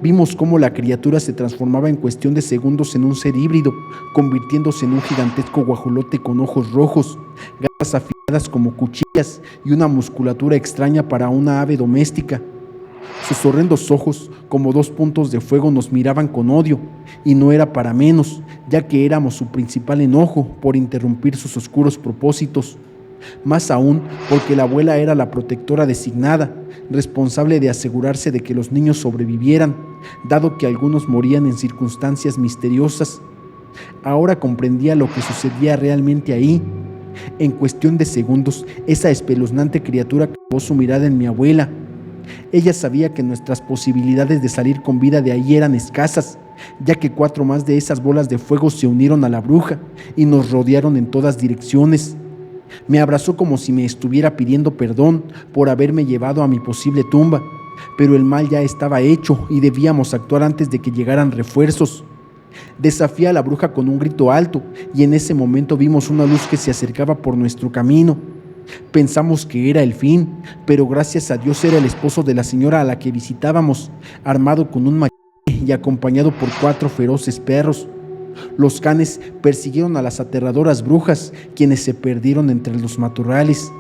Vimos cómo la criatura se transformaba en cuestión de segundos en un ser híbrido, convirtiéndose en un gigantesco guajolote con ojos rojos, garras afiladas como cuchillas y una musculatura extraña para una ave doméstica. Sus horrendos ojos, como dos puntos de fuego, nos miraban con odio, y no era para menos, ya que éramos su principal enojo por interrumpir sus oscuros propósitos. Más aún porque la abuela era la protectora designada, responsable de asegurarse de que los niños sobrevivieran, dado que algunos morían en circunstancias misteriosas. Ahora comprendía lo que sucedía realmente ahí. En cuestión de segundos, esa espeluznante criatura clavó su mirada en mi abuela. Ella sabía que nuestras posibilidades de salir con vida de ahí eran escasas, ya que 4 más de esas bolas de fuego se unieron a la bruja y nos rodearon en todas direcciones. Me abrazó como si me estuviera pidiendo perdón por haberme llevado a mi posible tumba, pero el mal ya estaba hecho y debíamos actuar antes de que llegaran refuerzos. Desafié a la bruja con un grito alto y en ese momento vimos una luz que se acercaba por nuestro camino. Pensamos que era el fin, pero gracias a Dios era el esposo de la señora a la que visitábamos, armado con un machete y acompañado por 4 feroces perros. Los canes persiguieron a las aterradoras brujas, quienes se perdieron entre los matorrales.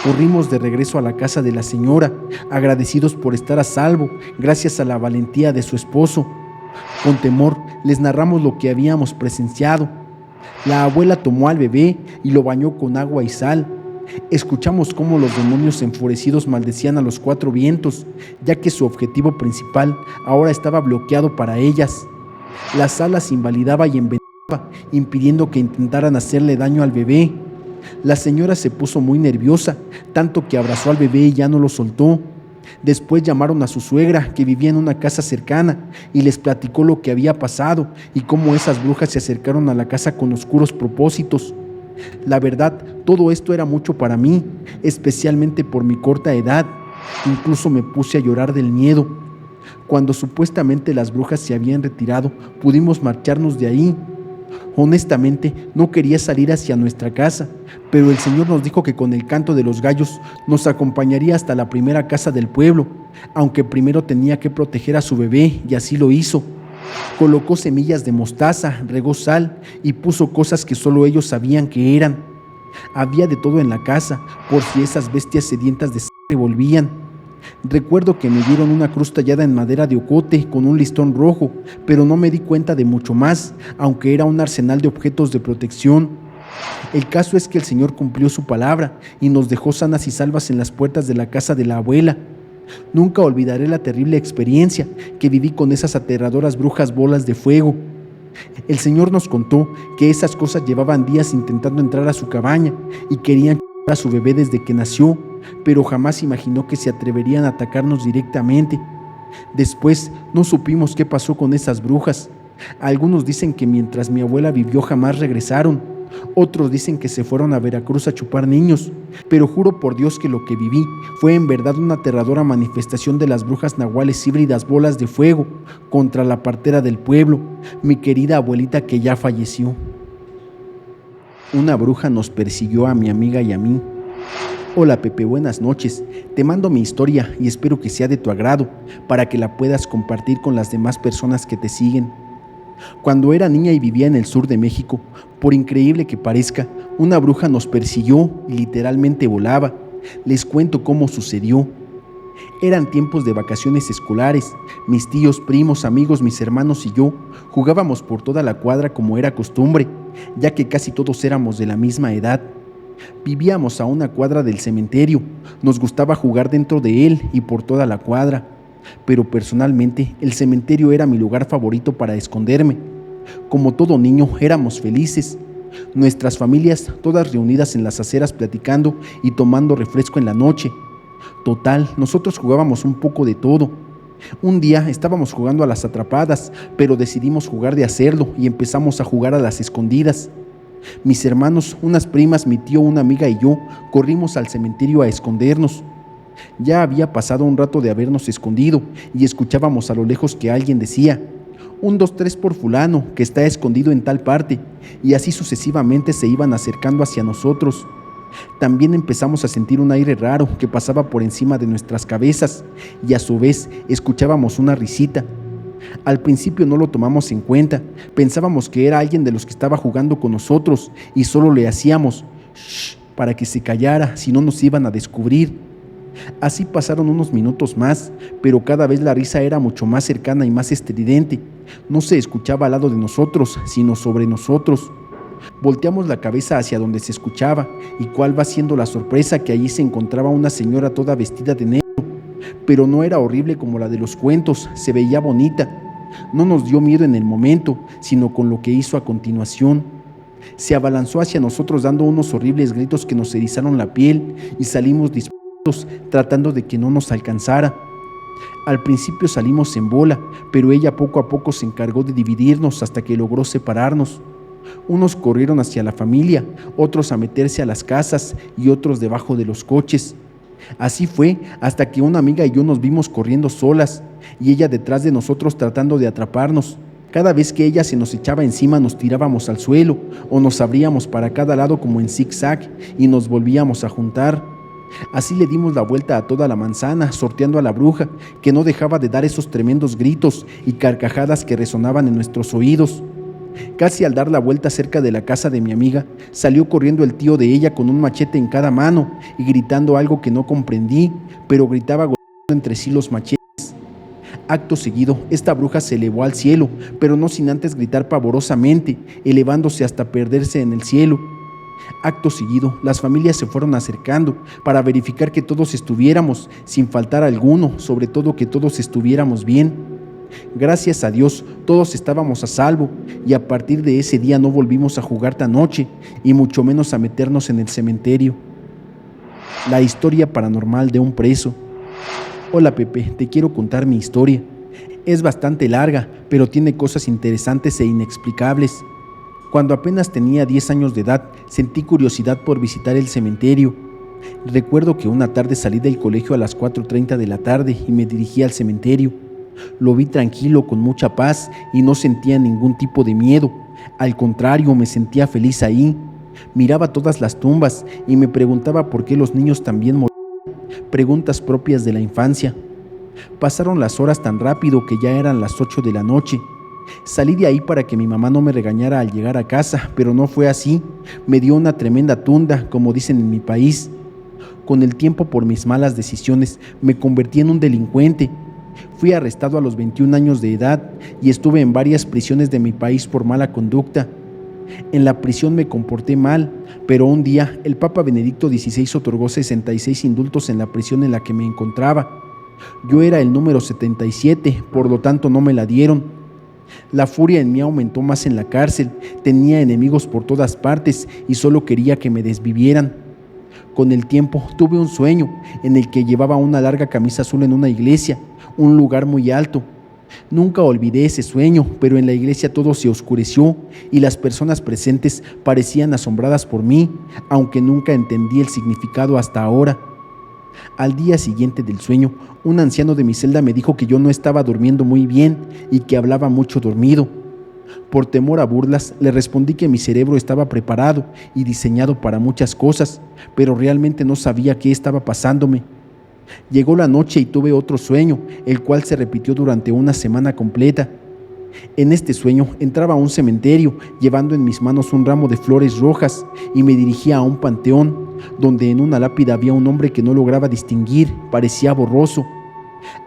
Corrimos de regreso a la casa de la señora, agradecidos por estar a salvo, gracias a la valentía de su esposo. Con temor les narramos lo que habíamos presenciado. La abuela tomó al bebé y lo bañó con agua y sal. Escuchamos cómo los demonios enfurecidos maldecían a los cuatro vientos, ya que su objetivo principal ahora estaba bloqueado para ellas. La sal las invalidaba y envenenaba, impidiendo que intentaran hacerle daño al bebé. La señora se puso muy nerviosa, tanto que abrazó al bebé y ya no lo soltó. Después llamaron a su suegra, que vivía en una casa cercana, y les platicó lo que había pasado y cómo esas brujas se acercaron a la casa con oscuros propósitos. La verdad, todo esto era mucho para mí, especialmente por mi corta edad. Incluso me puse a llorar del miedo. Cuando supuestamente las brujas se habían retirado, pudimos marcharnos de ahí. Honestamente, no quería salir hacia nuestra casa, pero el Señor nos dijo que con el canto de los gallos nos acompañaría hasta la primera casa del pueblo, aunque primero tenía que proteger a su bebé, y así lo hizo. Colocó semillas de mostaza, regó sal y puso cosas que solo ellos sabían que eran. Había de todo en la casa, por si esas bestias sedientas de sangre volvían. Recuerdo que me dieron una cruz tallada en madera de ocote con un listón rojo, pero no me di cuenta de mucho más, aunque era un arsenal de objetos de protección. El caso es que el Señor cumplió su palabra y nos dejó sanas y salvas en las puertas de la casa de la abuela. Nunca olvidaré la terrible experiencia que viví con esas aterradoras brujas bolas de fuego. El Señor nos contó que esas cosas llevaban días intentando entrar a su cabaña y querían a su bebé desde que nació, pero jamás imaginó que se atreverían a atacarnos directamente. Después no supimos qué pasó con esas brujas. Algunos dicen que mientras mi abuela vivió jamás regresaron. Otros dicen que se fueron a Veracruz a chupar niños, pero juro por Dios que lo que viví fue en verdad una aterradora manifestación de las brujas nahuales híbridas bolas de fuego contra la partera del pueblo, mi querida abuelita que ya falleció. Una bruja nos persiguió a mi amiga y a mí. Hola Pepe, buenas noches. Te mando mi historia y espero que sea de tu agrado para que la puedas compartir con las demás personas que te siguen. Cuando era niña y vivía en el sur de México, por increíble que parezca, una bruja nos persiguió y literalmente volaba. Les cuento cómo sucedió. Eran tiempos de vacaciones escolares. Mis tíos, primos, amigos, mis hermanos y yo jugábamos por toda la cuadra como era costumbre, ya que casi todos éramos de la misma edad. Vivíamos a una cuadra del cementerio. Nos gustaba jugar dentro de él y por toda la cuadra. Pero personalmente el cementerio era mi lugar favorito para esconderme. Como todo niño éramos felices. Nuestras familias todas reunidas en las aceras platicando y tomando refresco en la noche. Total, nosotros jugábamos un poco de todo. Un día estábamos jugando a las atrapadas, pero decidimos jugar de hacerlo y empezamos a jugar a las escondidas. Mis hermanos, unas primas, mi tío, una amiga y yo corrimos al cementerio a escondernos. Ya había pasado un rato de habernos escondido y escuchábamos a lo lejos que alguien decía: 1, 2, 3 por fulano, que está escondido en tal parte, y así sucesivamente se iban acercando hacia nosotros. También empezamos a sentir un aire raro que pasaba por encima de nuestras cabezas y a su vez escuchábamos una risita. Al principio no lo tomamos en cuenta, pensábamos que era alguien de los que estaba jugando con nosotros y solo le hacíamos shh para que se callara, si no nos iban a descubrir. Así pasaron unos minutos más, pero cada vez la risa era mucho más cercana y más estridente. No se escuchaba al lado de nosotros, sino sobre nosotros. Volteamos la cabeza hacia donde se escuchaba, y cuál va siendo la sorpresa que allí se encontraba una señora toda vestida de negro. Pero no era horrible como la de los cuentos, se veía bonita. No nos dio miedo en el momento, sino con lo que hizo a continuación. Se abalanzó hacia nosotros dando unos horribles gritos que nos erizaron la piel y salimos dispuestos, tratando de que no nos alcanzara. Al principio salimos en bola, pero ella poco a poco se encargó de dividirnos hasta que logró separarnos. Unos corrieron hacia la familia, otros a meterse a las casas y otros debajo de los coches. Así fue hasta que una amiga y yo nos vimos corriendo solas y ella detrás de nosotros tratando de atraparnos. Cada vez que ella se nos echaba encima nos tirábamos al suelo o nos abríamos para cada lado como en zigzag y nos volvíamos a juntar. Así le dimos la vuelta a toda la manzana, sorteando a la bruja, que no dejaba de dar esos tremendos gritos y carcajadas que resonaban en nuestros oídos. Casi al dar la vuelta cerca de la casa de mi amiga, salió corriendo el tío de ella con un machete en cada mano y gritando algo que no comprendí, pero gritaba golpeando entre sí los machetes. Acto seguido, esta bruja se elevó al cielo, pero no sin antes gritar pavorosamente, elevándose hasta perderse en el cielo. Acto seguido, las familias se fueron acercando para verificar que todos estuviéramos, sin faltar alguno, sobre todo que todos estuviéramos bien. Gracias a Dios, todos estábamos a salvo, y a partir de ese día no volvimos a jugar tan noche, y mucho menos a meternos en el cementerio. La historia paranormal de un preso. Hola Pepe, te quiero contar mi historia. Es bastante larga, pero tiene cosas interesantes e inexplicables. Cuando apenas tenía 10 años de edad, sentí curiosidad por visitar el cementerio. Recuerdo que una tarde salí del colegio a las 4:30 de la tarde y me dirigí al cementerio. Lo vi tranquilo, con mucha paz, y no sentía ningún tipo de miedo. Al contrario, me sentía feliz ahí. Miraba todas las tumbas y me preguntaba por qué los niños también morían. Preguntas propias de la infancia. Pasaron las horas tan rápido que ya eran las 8 de la noche. Salí de ahí para que mi mamá no me regañara al llegar a casa, pero no fue así. Me dio una tremenda tunda, como dicen en mi país. Con el tiempo, por mis malas decisiones, me convertí en un delincuente. Fui arrestado a los 21 años de edad y estuve en varias prisiones de mi país por mala conducta. En la prisión me comporté mal, pero un día el Papa Benedicto XVI otorgó 66 indultos en la prisión en la que me encontraba. Yo era el número 77, por lo tanto no me la dieron. La furia en mí aumentó más en la cárcel, tenía enemigos por todas partes y solo quería que me desvivieran. Con el tiempo tuve un sueño en el que llevaba una larga camisa azul en una iglesia, un lugar muy alto. Nunca olvidé ese sueño, pero en la iglesia todo se oscureció y las personas presentes parecían asombradas por mí, aunque nunca entendí el significado hasta ahora. Al día siguiente del sueño, un anciano de mi celda me dijo que yo no estaba durmiendo muy bien y que hablaba mucho dormido. Por temor a burlas, le respondí que mi cerebro estaba preparado y diseñado para muchas cosas, pero realmente no sabía qué estaba pasándome. Llegó la noche y tuve otro sueño, el cual se repitió durante una semana completa. En este sueño entraba a un cementerio, llevando en mis manos un ramo de flores rojas, y me dirigía a un panteón, donde en una lápida había un nombre que no lograba distinguir, parecía borroso.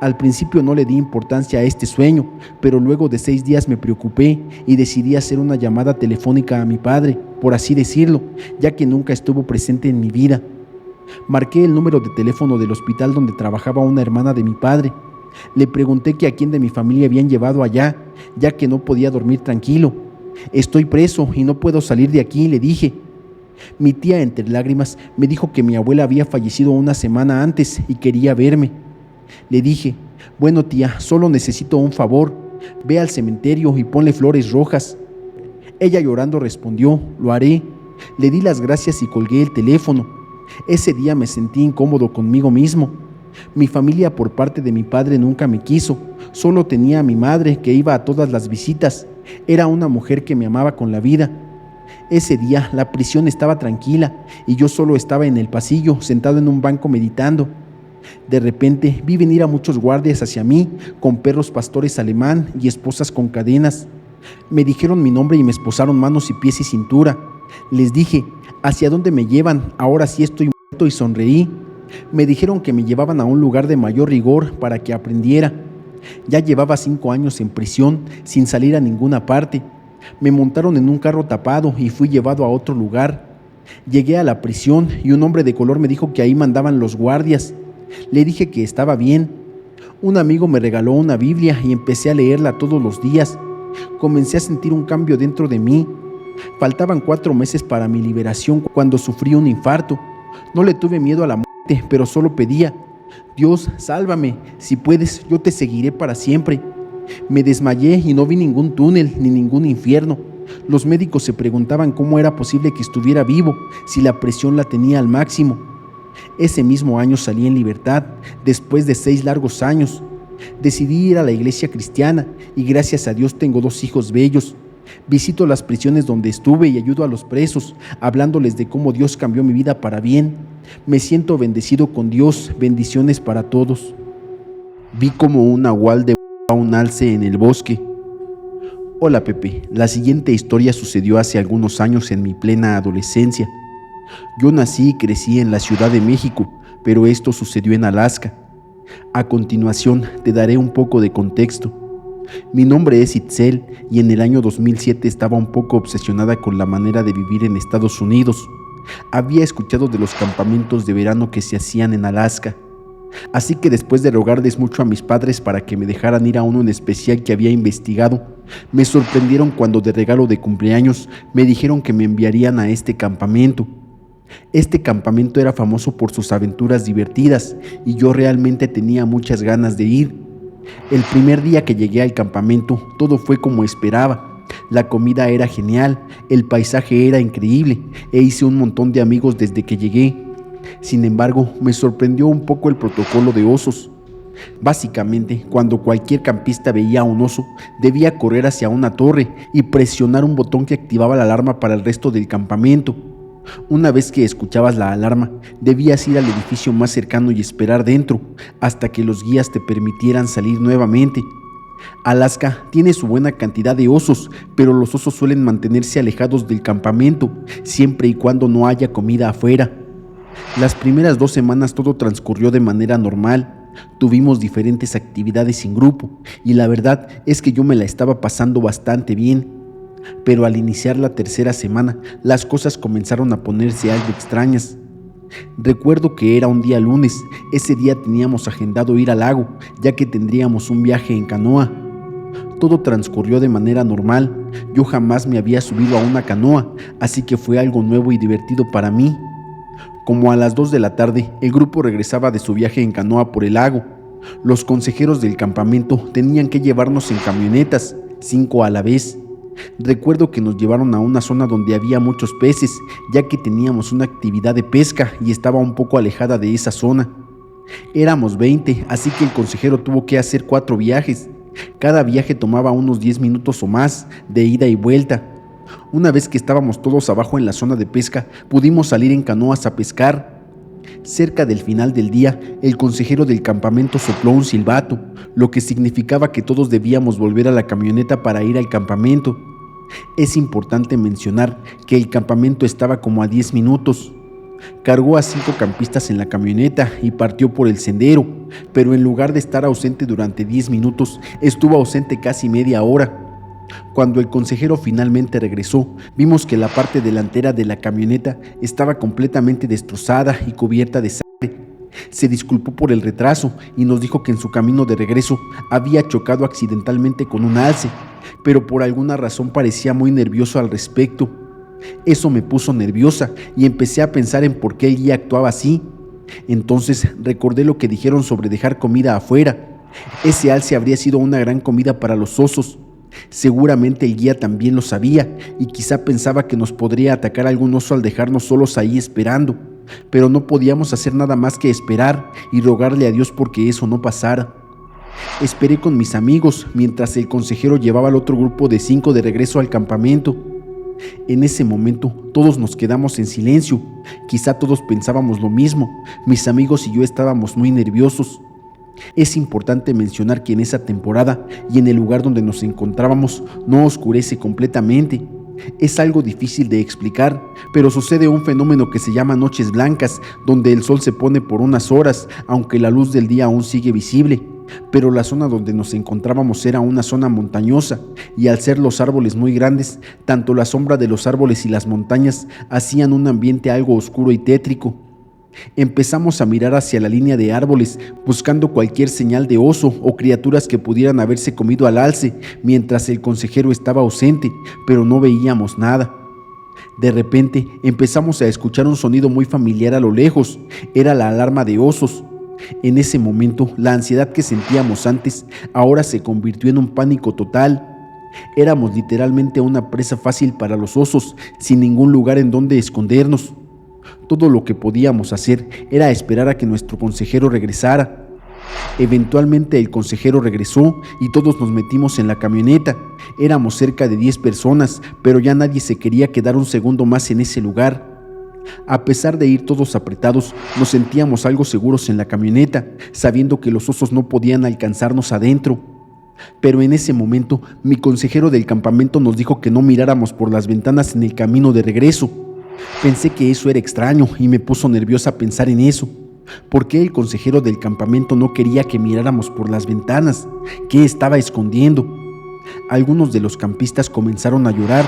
Al principio no le di importancia a este sueño, pero luego de 6 días me preocupé y decidí hacer una llamada telefónica a mi padre, por así decirlo, ya que nunca estuvo presente en mi vida. Marqué el número de teléfono del hospital donde trabajaba una hermana de mi padre. Le pregunté que a quién de mi familia habían llevado allá, ya que no podía dormir tranquilo. Estoy preso y no puedo salir de aquí, le dije. Mi tía, entre lágrimas, me dijo que mi abuela había fallecido una semana antes y quería verme. Le dije, bueno tía, solo necesito un favor, ve al cementerio y ponle flores rojas. Ella llorando respondió, lo haré. Le di las gracias y colgué el teléfono. Ese día me sentí incómodo conmigo mismo. Mi familia por parte de mi padre nunca me quiso, solo tenía a mi madre que iba a todas las visitas. Era una mujer que me amaba con la vida. Ese día la prisión estaba tranquila y yo solo estaba en el pasillo, sentado en un banco meditando. De repente vi venir a muchos guardias hacia mí, con perros pastores alemán y esposas con cadenas. Me dijeron mi nombre y me esposaron manos y pies y cintura. Les dije, ¿hacia dónde me llevan? Ahora sí estoy muerto, y sonreí. Me dijeron que me llevaban a un lugar de mayor rigor para que aprendiera. Ya llevaba 5 años en prisión, sin salir a ninguna parte. Me montaron en un carro tapado y fui llevado a otro lugar. Llegué a la prisión y un hombre de color me dijo que ahí mandaban los guardias. Le dije que estaba bien. Un amigo me regaló una Biblia y empecé a leerla todos los días. Comencé a sentir un cambio dentro de mí. Faltaban 4 meses para mi liberación cuando sufrí un infarto. No le tuve miedo a la muerte, pero solo pedía, Dios, sálvame, si puedes, yo te seguiré para siempre. Me desmayé y no vi ningún túnel ni ningún infierno. Los médicos se preguntaban cómo era posible que estuviera vivo si la presión la tenía al máximo. Ese mismo año salí en libertad, después de 6 largos años. Decidí ir a la iglesia cristiana y gracias a Dios tengo 2 hijos bellos. Visito las prisiones donde estuve y ayudo a los presos, hablándoles de cómo Dios cambió mi vida para bien. Me siento bendecido con Dios, bendiciones para todos. Vi como un nahual devoraba un alce en el bosque. Hola Pepe, la siguiente historia sucedió hace algunos años en mi plena adolescencia. Yo nací y crecí en la Ciudad de México, pero esto sucedió en Alaska. A continuación te daré un poco de contexto. Mi nombre es Itzel y en el año 2007 estaba un poco obsesionada con la manera de vivir en Estados Unidos. Había escuchado de los campamentos de verano que se hacían en Alaska. Así que después de rogarles mucho a mis padres para que me dejaran ir a uno en especial que había investigado, me sorprendieron cuando de regalo de cumpleaños me dijeron que me enviarían a este campamento. Este campamento era famoso por sus aventuras divertidas y yo realmente tenía muchas ganas de ir. El primer día que llegué al campamento, todo fue como esperaba. La comida era genial, el paisaje era increíble e hice un montón de amigos desde que llegué. Sin embargo, me sorprendió un poco el protocolo de osos. Básicamente, cuando cualquier campista veía a un oso, debía correr hacia una torre y presionar un botón que activaba la alarma para el resto del campamento. Una vez que escuchabas la alarma, debías ir al edificio más cercano y esperar dentro, hasta que los guías te permitieran salir nuevamente. Alaska tiene su buena cantidad de osos, pero los osos suelen mantenerse alejados del campamento, siempre y cuando no haya comida afuera. Las primeras 2 semanas todo transcurrió de manera normal. Tuvimos diferentes actividades en grupo y la verdad es que yo me la estaba pasando bastante bien. Pero al iniciar la tercera semana, las cosas comenzaron a ponerse algo extrañas. Recuerdo que era un día lunes. Ese día teníamos agendado ir al lago, ya que tendríamos un viaje en canoa. Todo transcurrió de manera normal. Yo jamás me había subido a una canoa, así que fue algo nuevo y divertido para mí. Como a las 2 de la tarde, el grupo regresaba de su viaje en canoa por el lago. Los consejeros del campamento tenían que llevarnos en camionetas, 5 a la vez. Recuerdo que nos llevaron a una zona donde había muchos peces, ya que teníamos una actividad de pesca y estaba un poco alejada de esa zona. Éramos 20, así que el consejero tuvo que hacer 4 viajes. Cada viaje tomaba unos 10 minutos o más, de ida y vuelta. Una vez que estábamos todos abajo en la zona de pesca, pudimos salir en canoas a pescar. Cerca del final del día, el consejero del campamento sopló un silbato, lo que significaba que todos debíamos volver a la camioneta para ir al campamento. Es importante mencionar que el campamento estaba como a 10 minutos. Cargó a 5 campistas en la camioneta y partió por el sendero, pero en lugar de estar ausente durante 10 minutos, estuvo ausente casi media hora. Cuando el consejero finalmente regresó, vimos que la parte delantera de la camioneta estaba completamente destrozada y cubierta de sangre. Se disculpó por el retraso y nos dijo que en su camino de regreso había chocado accidentalmente con un alce, pero por alguna razón parecía muy nervioso al respecto. Eso me puso nerviosa y empecé a pensar en por qué el guía actuaba así. Entonces recordé lo que dijeron sobre dejar comida afuera. Ese alce habría sido una gran comida para los osos. Seguramente el guía también lo sabía y quizá pensaba que nos podría atacar algún oso al dejarnos solos ahí esperando, pero no podíamos hacer nada más que esperar y rogarle a Dios porque eso no pasara. Esperé con mis amigos mientras el consejero llevaba al otro grupo de 5 de regreso al campamento. En ese momento todos nos quedamos en silencio, quizá todos pensábamos lo mismo, mis amigos y yo estábamos muy nerviosos. Es importante mencionar que en esa temporada y en el lugar donde nos encontrábamos no oscurece completamente. Es algo difícil de explicar, pero sucede un fenómeno que se llama noches blancas, donde el sol se pone por unas horas, aunque la luz del día aún sigue visible. Pero la zona donde nos encontrábamos era una zona montañosa, y al ser los árboles muy grandes, tanto la sombra de los árboles y las montañas hacían un ambiente algo oscuro y tétrico. Empezamos a mirar hacia la línea de árboles, buscando cualquier señal de oso o criaturas que pudieran haberse comido al alce, mientras el consejero estaba ausente, pero no veíamos nada. De repente empezamos a escuchar un sonido muy familiar a lo lejos. Era la alarma de osos. En ese momento, la ansiedad que sentíamos antes ahora se convirtió en un pánico total. Éramos literalmente una presa fácil para los osos, sin ningún lugar en donde escondernos. Todo lo que podíamos hacer era esperar a que nuestro consejero regresara. Eventualmente el consejero regresó y todos nos metimos en la camioneta. Éramos cerca de 10 personas, pero ya nadie se quería quedar un segundo más en ese lugar. A pesar de ir todos apretados, nos sentíamos algo seguros en la camioneta, sabiendo que los osos no podían alcanzarnos adentro. Pero en ese momento, mi consejero del campamento nos dijo que no miráramos por las ventanas en el camino de regreso. Pensé que eso era extraño y me puso nerviosa pensar en eso. ¿Por qué el consejero del campamento no quería que miráramos por las ventanas? ¿Qué estaba escondiendo? Algunos de los campistas comenzaron a llorar.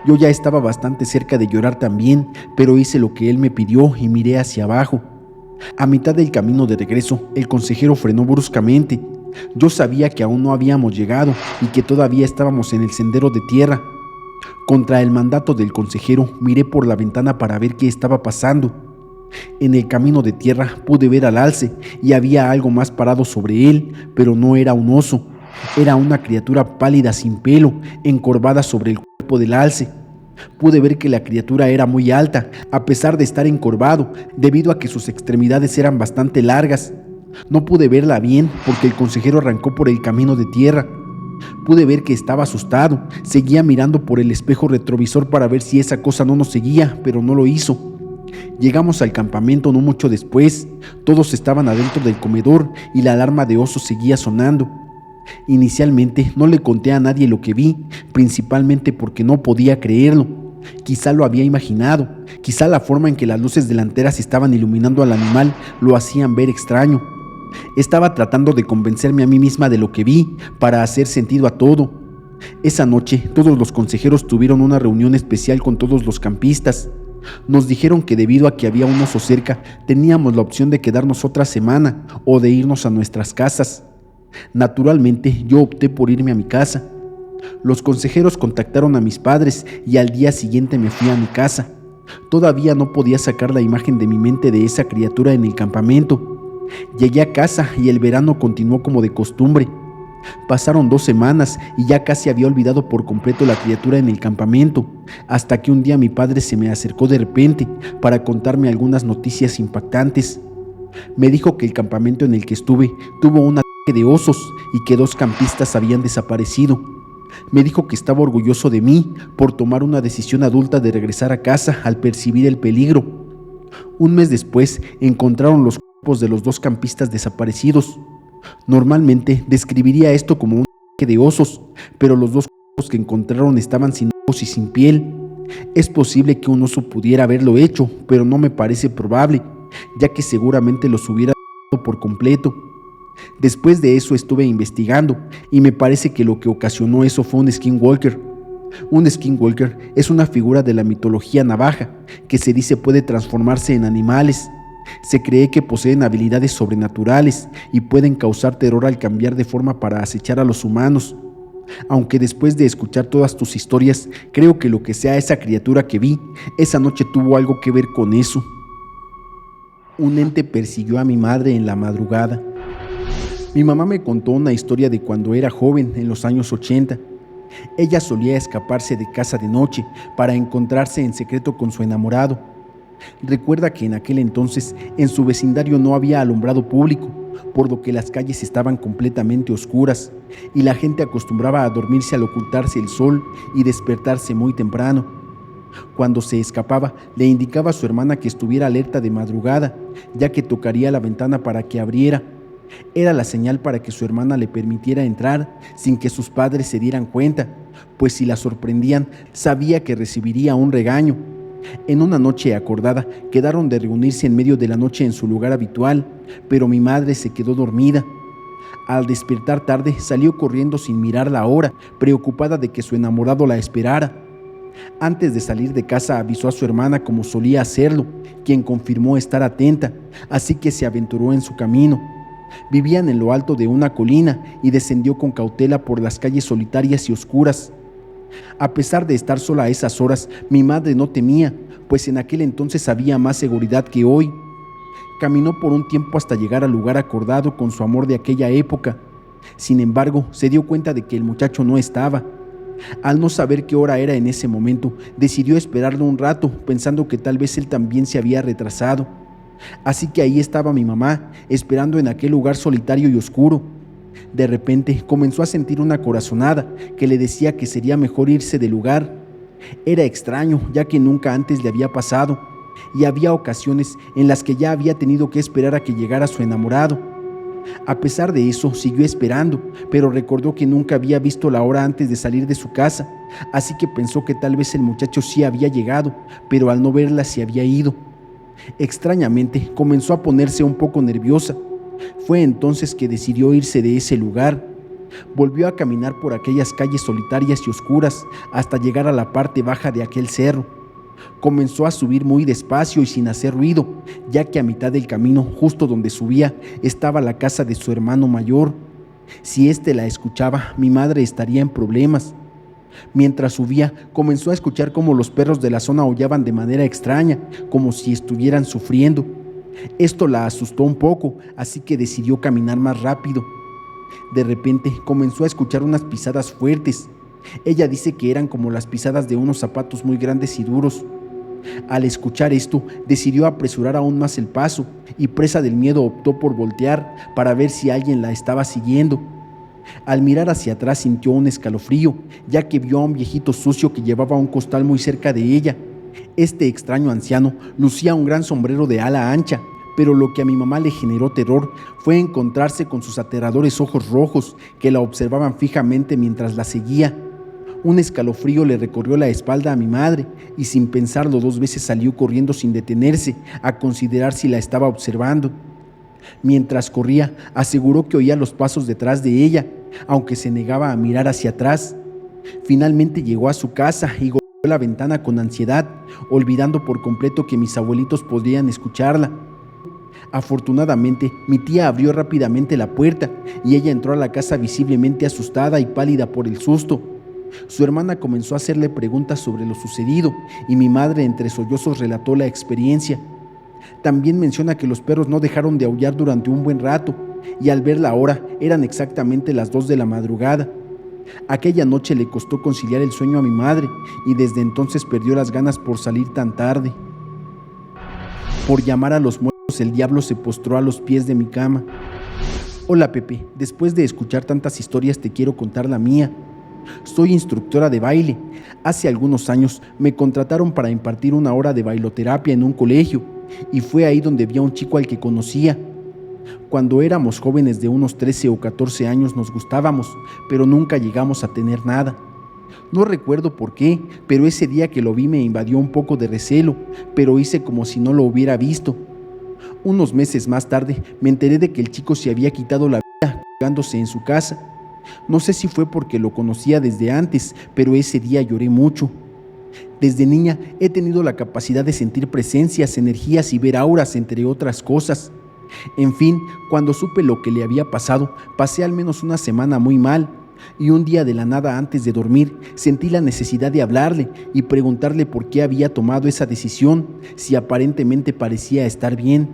Yo ya estaba bastante cerca de llorar también, pero hice lo que él me pidió y miré hacia abajo. A mitad del camino de regreso, el consejero frenó bruscamente. Yo sabía que aún no habíamos llegado y que todavía estábamos en el sendero de tierra. Contra el mandato del consejero, miré por la ventana para ver qué estaba pasando. En el camino de tierra pude ver al alce y había algo más parado sobre él, pero no era un oso. Era una criatura pálida sin pelo, encorvada sobre el cuerpo del alce. Pude ver que la criatura era muy alta, a pesar de estar encorvado, debido a que sus extremidades eran bastante largas. No pude verla bien porque el consejero arrancó por el camino de tierra. Pude ver que estaba asustado. Seguía mirando por el espejo retrovisor para ver si esa cosa no nos seguía, pero no lo hizo. Llegamos al campamento no mucho después. Todos estaban adentro del comedor y la alarma de oso seguía sonando. Inicialmente no le conté a nadie lo que vi, principalmente porque no podía creerlo. Quizá lo había imaginado, quizá la forma en que las luces delanteras estaban iluminando al animal lo hacían ver extraño. Estaba tratando de convencerme a mí misma de lo que vi para hacer sentido a todo. Esa noche todos los consejeros tuvieron una reunión especial con todos los campistas. Nos dijeron que debido a que había un oso cerca, teníamos la opción de quedarnos otra semana o de irnos a nuestras casas. Naturalmente, yo opté por irme a mi casa. Los consejeros contactaron a mis padres y al día siguiente me fui a mi casa. Todavía no podía sacar la imagen de mi mente de esa criatura en el campamento. Llegué a casa y el verano continuó como de costumbre. Pasaron 2 semanas y ya casi había olvidado por completo la criatura en el campamento, hasta que un día mi padre se me acercó de repente para contarme algunas noticias impactantes. Me dijo que el campamento en el que estuve tuvo un ataque de osos y que 2 campistas habían desaparecido. Me dijo que estaba orgulloso de mí por tomar una decisión adulta de regresar a casa al percibir el peligro. Un mes después encontraron los cuerpos de los 2 campistas desaparecidos. Normalmente describiría esto como un ataque de osos, pero los 2 cuerpos que encontraron estaban sin ojos y sin piel. Es posible que un oso pudiera haberlo hecho, pero no me parece probable, ya que seguramente los hubiera matado por completo. Después de eso estuve investigando y me parece que lo que ocasionó eso fue un skinwalker. Un skinwalker es una figura de la mitología navaja que se dice puede transformarse en animales. Se cree que poseen habilidades sobrenaturales y pueden causar terror al cambiar de forma para acechar a los humanos. Aunque después de escuchar todas tus historias, creo que lo que sea esa criatura que vi, esa noche tuvo algo que ver con eso. Un ente persiguió a mi madre en la madrugada. Mi mamá me contó una historia de cuando era joven, en los años 80. Ella solía escaparse de casa de noche para encontrarse en secreto con su enamorado. Recuerda que en aquel entonces en su vecindario no había alumbrado público, por lo que las calles estaban completamente oscuras y la gente acostumbraba a dormirse al ocultarse el sol y despertarse muy temprano. Cuando se escapaba, le indicaba a su hermana que estuviera alerta de madrugada, ya que tocaría la ventana para que abriera. Era la señal para que su hermana le permitiera entrar sin que sus padres se dieran cuenta, pues si la sorprendían, sabía que recibiría un regaño. En una noche acordada, quedaron de reunirse en medio de la noche en su lugar habitual, pero mi madre se quedó dormida. Al despertar tarde, salió corriendo sin mirar la hora, preocupada de que su enamorado la esperara. Antes de salir de casa avisó a su hermana como solía hacerlo, quien confirmó estar atenta, así que se aventuró en su camino. Vivían en lo alto de una colina y descendió con cautela por las calles solitarias y oscuras. A pesar de estar sola a esas horas, mi madre no temía, pues en aquel entonces había más seguridad que hoy. Caminó por un tiempo hasta llegar al lugar acordado con su amor de aquella época. Sin embargo, se dio cuenta de que el muchacho no estaba. Al no saber qué hora era en ese momento, decidió esperarlo un rato, pensando que tal vez él también se había retrasado. Así que ahí estaba mi mamá, esperando en aquel lugar solitario y oscuro. De repente comenzó a sentir una corazonada que le decía que sería mejor irse del lugar. Era extraño, ya que nunca antes le había pasado, y había ocasiones en las que ya había tenido que esperar a que llegara su enamorado. A pesar de eso, siguió esperando, pero recordó que nunca había visto la hora antes de salir de su casa, así que pensó que tal vez el muchacho sí había llegado, pero al no verla se había ido. Extrañamente, comenzó a ponerse un poco nerviosa. Fue entonces que decidió irse de ese lugar. Volvió a caminar por aquellas calles solitarias y oscuras hasta llegar a la parte baja de aquel cerro. Comenzó a subir muy despacio y sin hacer ruido, ya que a mitad del camino, justo donde subía, estaba la casa de su hermano mayor. Si éste la escuchaba, mi madre estaría en problemas. Mientras subía, comenzó a escuchar cómo los perros de la zona aullaban de manera extraña, como si estuvieran sufriendo. Esto la asustó un poco, así que decidió caminar más rápido. De repente comenzó a escuchar unas pisadas fuertes. Ella dice que eran como las pisadas de unos zapatos muy grandes y duros. Al escuchar esto, decidió apresurar aún más el paso y, presa del miedo, optó por voltear para ver si alguien la estaba siguiendo. Al mirar hacia atrás sintió un escalofrío, ya que vio a un viejito sucio que llevaba un costal muy cerca de ella. Este extraño anciano lucía un gran sombrero de ala ancha, pero lo que a mi mamá le generó terror fue encontrarse con sus aterradores ojos rojos que la observaban fijamente mientras la seguía. Un escalofrío le recorrió la espalda a mi madre y sin pensarlo 2 veces salió corriendo sin detenerse a considerar si la estaba observando. Mientras corría, aseguró que oía los pasos detrás de ella, aunque se negaba a mirar hacia atrás. Finalmente llegó a su casa y golpeó la ventana con ansiedad, olvidando por completo que mis abuelitos podrían escucharla. Afortunadamente, mi tía abrió rápidamente la puerta y ella entró a la casa visiblemente asustada y pálida por el susto. Su hermana comenzó a hacerle preguntas sobre lo sucedido y mi madre entre sollozos relató la experiencia. También menciona que los perros no dejaron de aullar durante un buen rato y al ver la hora eran exactamente las 2 de la madrugada. Aquella noche le costó conciliar el sueño a mi madre y desde entonces perdió las ganas por salir tan tarde. Por llamar a los muertos, el diablo se postró a los pies de mi cama. Hola Pepe, después de escuchar tantas historias te quiero contar la mía. Soy instructora de baile. Hace algunos años me contrataron para impartir una hora de bailoterapia en un colegio y fue ahí donde vi a un chico al que conocía. Cuando éramos jóvenes de unos 13 o 14 años nos gustábamos, pero nunca llegamos a tener nada. No recuerdo por qué, pero ese día que lo vi me invadió un poco de recelo, pero hice como si no lo hubiera visto. Unos meses más tarde me enteré de que el chico se había quitado la vida colgándose en su casa. No sé si fue porque lo conocía desde antes, pero ese día lloré mucho. Desde niña he tenido la capacidad de sentir presencias, energías y ver auras, entre otras cosas. En fin, cuando supe lo que le había pasado, pasé al menos una semana muy mal, y un día de la nada antes de dormir sentí la necesidad de hablarle y preguntarle por qué había tomado esa decisión, si aparentemente parecía estar bien.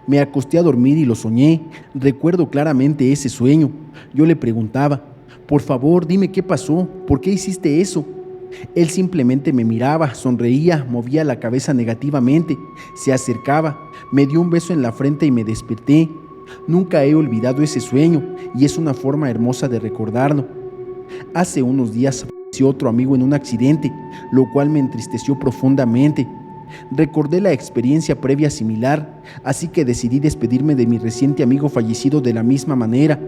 Me acosté a dormir y lo soñé. Recuerdo claramente ese sueño. Yo le preguntaba, por favor, dime qué pasó, ¿por qué hiciste eso? Él simplemente me miraba, sonreía, movía la cabeza negativamente, se acercaba, me dio un beso en la frente y me desperté. Nunca he olvidado ese sueño y es una forma hermosa de recordarlo. Hace unos días falleció otro amigo en un accidente, lo cual me entristeció profundamente. Recordé la experiencia previa similar, así que decidí despedirme de mi reciente amigo fallecido de la misma manera.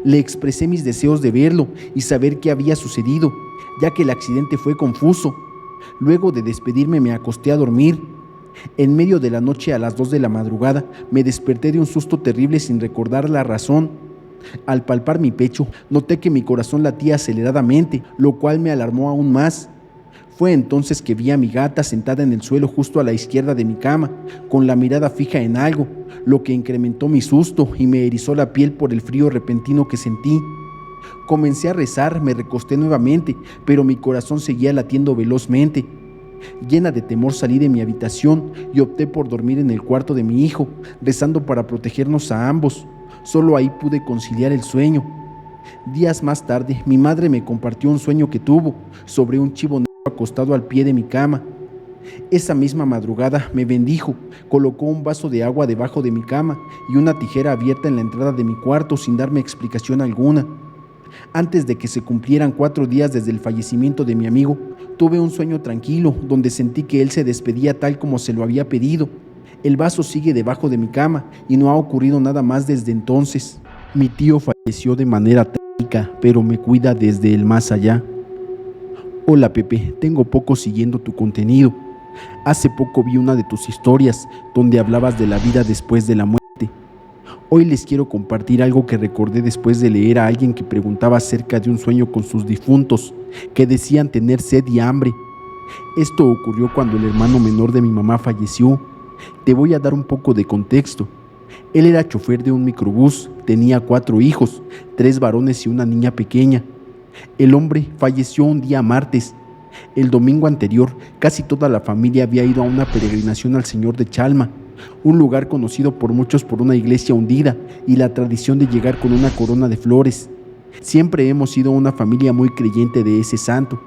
Le expresé mis deseos de verlo y saber qué había sucedido, ya que el accidente fue confuso. Luego de despedirme me acosté a dormir. En medio de la noche a las 2 de la madrugada me desperté de un susto terrible sin recordar la razón. Al palpar mi pecho, noté que mi corazón latía aceleradamente, lo cual me alarmó aún más. Fue entonces que vi a mi gata sentada en el suelo justo a la izquierda de mi cama, con la mirada fija en algo, lo que incrementó mi susto y me erizó la piel por el frío repentino que sentí. Comencé a rezar, me recosté nuevamente, pero mi corazón seguía latiendo velozmente. Llena de temor salí de mi habitación y opté por dormir en el cuarto de mi hijo, rezando para protegernos a ambos. Solo ahí pude conciliar el sueño. Días más tarde, mi madre me compartió un sueño que tuvo sobre un chivo negro acostado al pie de mi cama. Esa misma madrugada me bendijo, colocó un vaso de agua debajo de mi cama y una tijera abierta en la entrada de mi cuarto sin darme explicación alguna. Antes de que se cumplieran 4 días desde el fallecimiento de mi amigo, tuve un sueño tranquilo donde sentí que él se despedía tal como se lo había pedido. El vaso sigue debajo de mi cama y no ha ocurrido nada más desde entonces. Mi tío falleció de manera trágica, pero me cuida desde el más allá. Hola Pepe, tengo poco siguiendo tu contenido. Hace poco vi una de tus historias donde hablabas de la vida después de la muerte. Hoy les quiero compartir algo que recordé después de leer a alguien que preguntaba acerca de un sueño con sus difuntos, que decían tener sed y hambre. Esto ocurrió cuando el hermano menor de mi mamá falleció. Te voy a dar un poco de contexto. Él era chofer de un microbús, tenía 4 hijos, 3 varones y una niña pequeña. El hombre falleció un día martes. El domingo anterior, casi toda la familia había ido a una peregrinación al Señor de Chalma, un lugar conocido por muchos por una iglesia hundida y la tradición de llegar con una corona de flores. Siempre hemos sido una familia muy creyente de ese santo.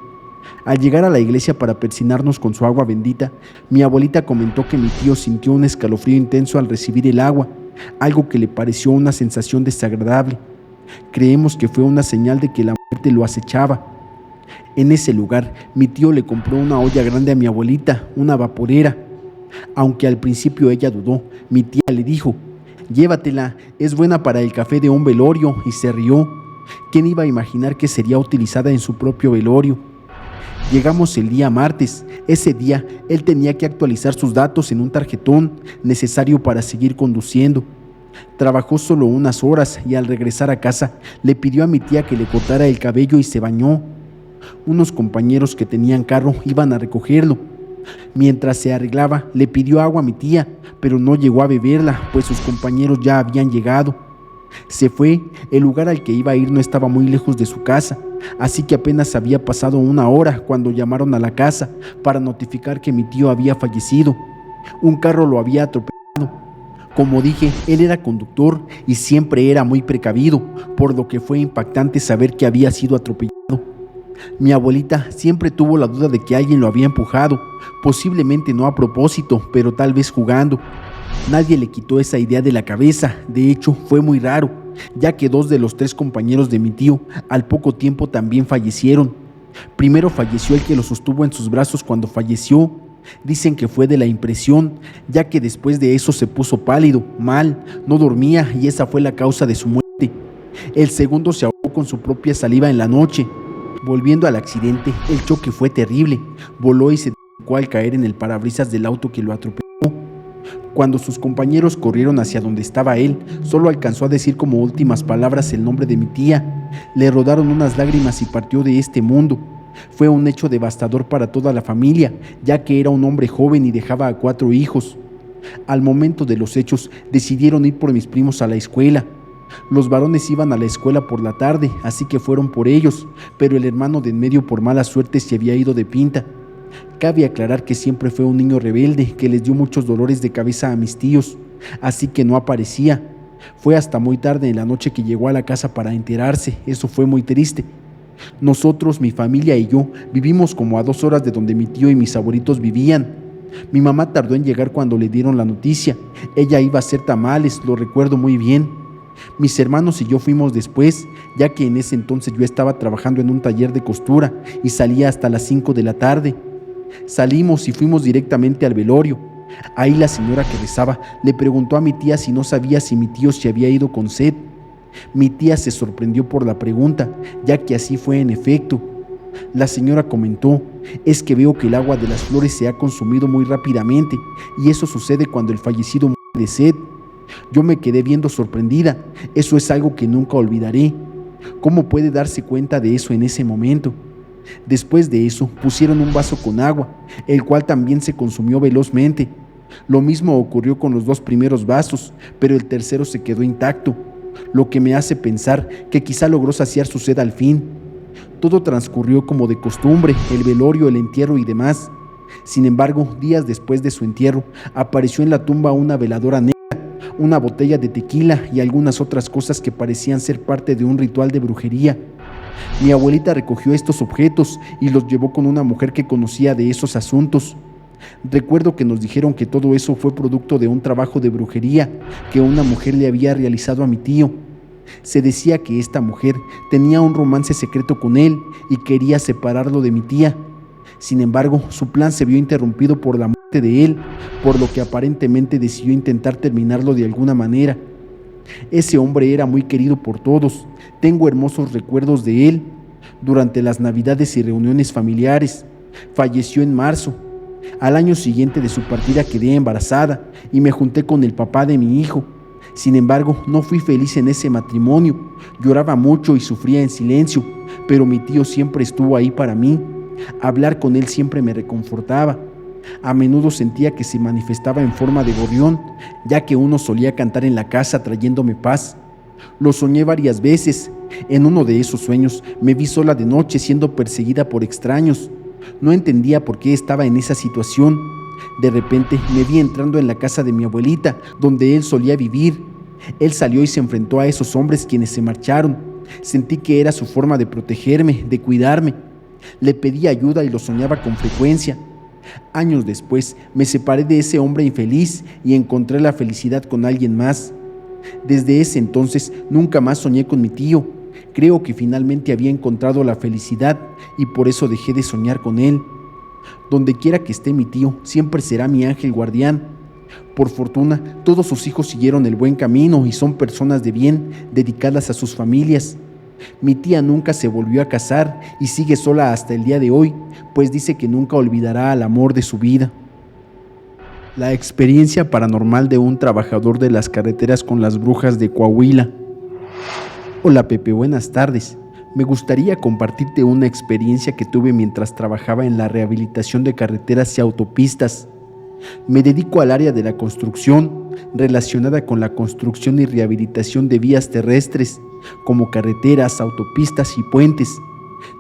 Al llegar a la iglesia para persinarnos con su agua bendita, mi abuelita comentó que mi tío sintió un escalofrío intenso al recibir el agua, algo que le pareció una sensación desagradable. Creemos que fue una señal de que la muerte lo acechaba. En ese lugar, mi tío le compró una olla grande a mi abuelita, una vaporera. Aunque al principio ella dudó, mi tía le dijo: llévatela, es buena para el café de un velorio, y se rió. ¿Quién iba a imaginar que sería utilizada en su propio velorio? Llegamos el día martes. Ese día, él tenía que actualizar sus datos en un tarjetón necesario para seguir conduciendo. Trabajó solo unas horas y al regresar a casa le pidió a mi tía que le cortara el cabello y se bañó. Unos compañeros que tenían carro iban a recogerlo. Mientras se arreglaba, le pidió agua a mi tía, pero no llegó a beberla, pues sus compañeros ya habían llegado. Se fue. El lugar al que iba a ir no estaba muy lejos de su casa, así que apenas había pasado 1 hora cuando llamaron a la casa para notificar que mi tío había fallecido. Un carro lo había atropellado. Como dije, él era conductor y siempre era muy precavido, por lo que fue impactante saber que había sido atropellado. Mi abuelita siempre tuvo la duda de que alguien lo había empujado, posiblemente no a propósito, pero tal vez jugando. Nadie le quitó esa idea de la cabeza. De hecho, fue muy raro, ya que 2 de los 3 compañeros de mi tío al poco tiempo también fallecieron. Primero falleció el que lo sostuvo en sus brazos cuando falleció. Dicen que fue de la impresión, ya que después de eso se puso pálido, mal, no dormía y esa fue la causa de su muerte. El segundo se ahogó con su propia saliva en la noche. Volviendo al accidente, el choque fue terrible. Voló y se dedicó al caer en el parabrisas del auto que lo atropelló. Cuando sus compañeros corrieron hacia donde estaba él, solo alcanzó a decir como últimas palabras el nombre de mi tía. Le rodaron unas lágrimas y partió de este mundo. Fue un hecho devastador para toda la familia, ya que era un hombre joven y dejaba a 4 hijos. Al momento de los hechos, decidieron ir por mis primos a la escuela. Los varones iban a la escuela por la tarde, así que fueron por ellos, pero el hermano de en medio por mala suerte se había ido de pinta. Cabe aclarar que siempre fue un niño rebelde que les dio muchos dolores de cabeza a mis tíos, así que no aparecía. Fue hasta muy tarde en la noche que llegó a la casa para enterarse. Eso fue muy triste. Nosotros, mi familia y yo, vivimos como a 2 horas de donde mi tío y mis abuelitos vivían. Mi mamá tardó en llegar cuando le dieron la noticia. Ella iba a hacer tamales, lo recuerdo muy bien. Mis hermanos y yo fuimos después, ya que en ese entonces yo estaba trabajando en un taller de costura y salía hasta las 5 de la tarde. Salimos y fuimos directamente al velorio. Ahí la señora que rezaba le preguntó a mi tía si no sabía si mi tío se había ido con sed. Mi tía se sorprendió por la pregunta, ya que así fue en efecto. La señora comentó: es que veo que el agua de las flores se ha consumido muy rápidamente y eso sucede cuando el fallecido muere de sed. Yo me quedé viendo sorprendida. Eso es algo que nunca olvidaré. ¿Cómo puede darse cuenta de eso en ese momento? Después de eso, pusieron un vaso con agua, el cual también se consumió velozmente. Lo mismo ocurrió con los 2 primeros vasos, pero el tercero se quedó intacto, lo que me hace pensar que quizá logró saciar su sed al fin. Todo transcurrió como de costumbre, el velorio, el entierro y demás. Sin embargo, días después de su entierro, apareció en la tumba una veladora negra, una botella de tequila y algunas otras cosas que parecían ser parte de un ritual de brujería. Mi abuelita recogió estos objetos y los llevó con una mujer que conocía de esos asuntos. Recuerdo que nos dijeron que todo eso fue producto de un trabajo de brujería que una mujer le había realizado a mi tío. Se decía que esta mujer tenía un romance secreto con él y quería separarlo de mi tía. Sin embargo, su plan se vio interrumpido por la muerte de él, por lo que aparentemente decidió intentar terminarlo de alguna manera. Ese hombre era muy querido por todos. Tengo hermosos recuerdos de él. Durante las navidades y reuniones familiares, falleció en marzo. Al año siguiente de su partida quedé embarazada y me junté con el papá de mi hijo. Sin embargo, no fui feliz en ese matrimonio. Lloraba mucho y sufría en silencio, pero mi tío siempre estuvo ahí para mí. Hablar con él siempre me reconfortaba. A menudo sentía que se manifestaba en forma de gorrión, ya que uno solía cantar en la casa trayéndome paz. Lo soñé varias veces. En uno de esos sueños me vi sola de noche siendo perseguida por extraños. No entendía por qué estaba en esa situación. De repente me vi entrando en la casa de mi abuelita, donde él solía vivir. Él salió y se enfrentó a esos hombres quienes se marcharon. Sentí que era su forma de protegerme, de cuidarme. Le pedí ayuda y lo soñaba con frecuencia. Años después me separé de ese hombre infeliz y encontré la felicidad con alguien más. Desde ese entonces nunca más soñé con mi tío. Creo que finalmente había encontrado la felicidad y por eso dejé de soñar con él. Donde quiera que esté mi tío, siempre será mi ángel guardián. Por fortuna, todos sus hijos siguieron el buen camino y son personas de bien, dedicadas a sus familias. Mi tía nunca se volvió a casar y sigue sola hasta el día de hoy, pues dice que nunca olvidará al amor de su vida. La experiencia paranormal de un trabajador de las carreteras con las brujas de Coahuila. Hola Pepe, buenas tardes. Me gustaría compartirte una experiencia que tuve mientras trabajaba en la rehabilitación de carreteras y autopistas. Me dedico al área de la construcción, relacionada con la construcción y rehabilitación de vías terrestres, como carreteras, autopistas y puentes.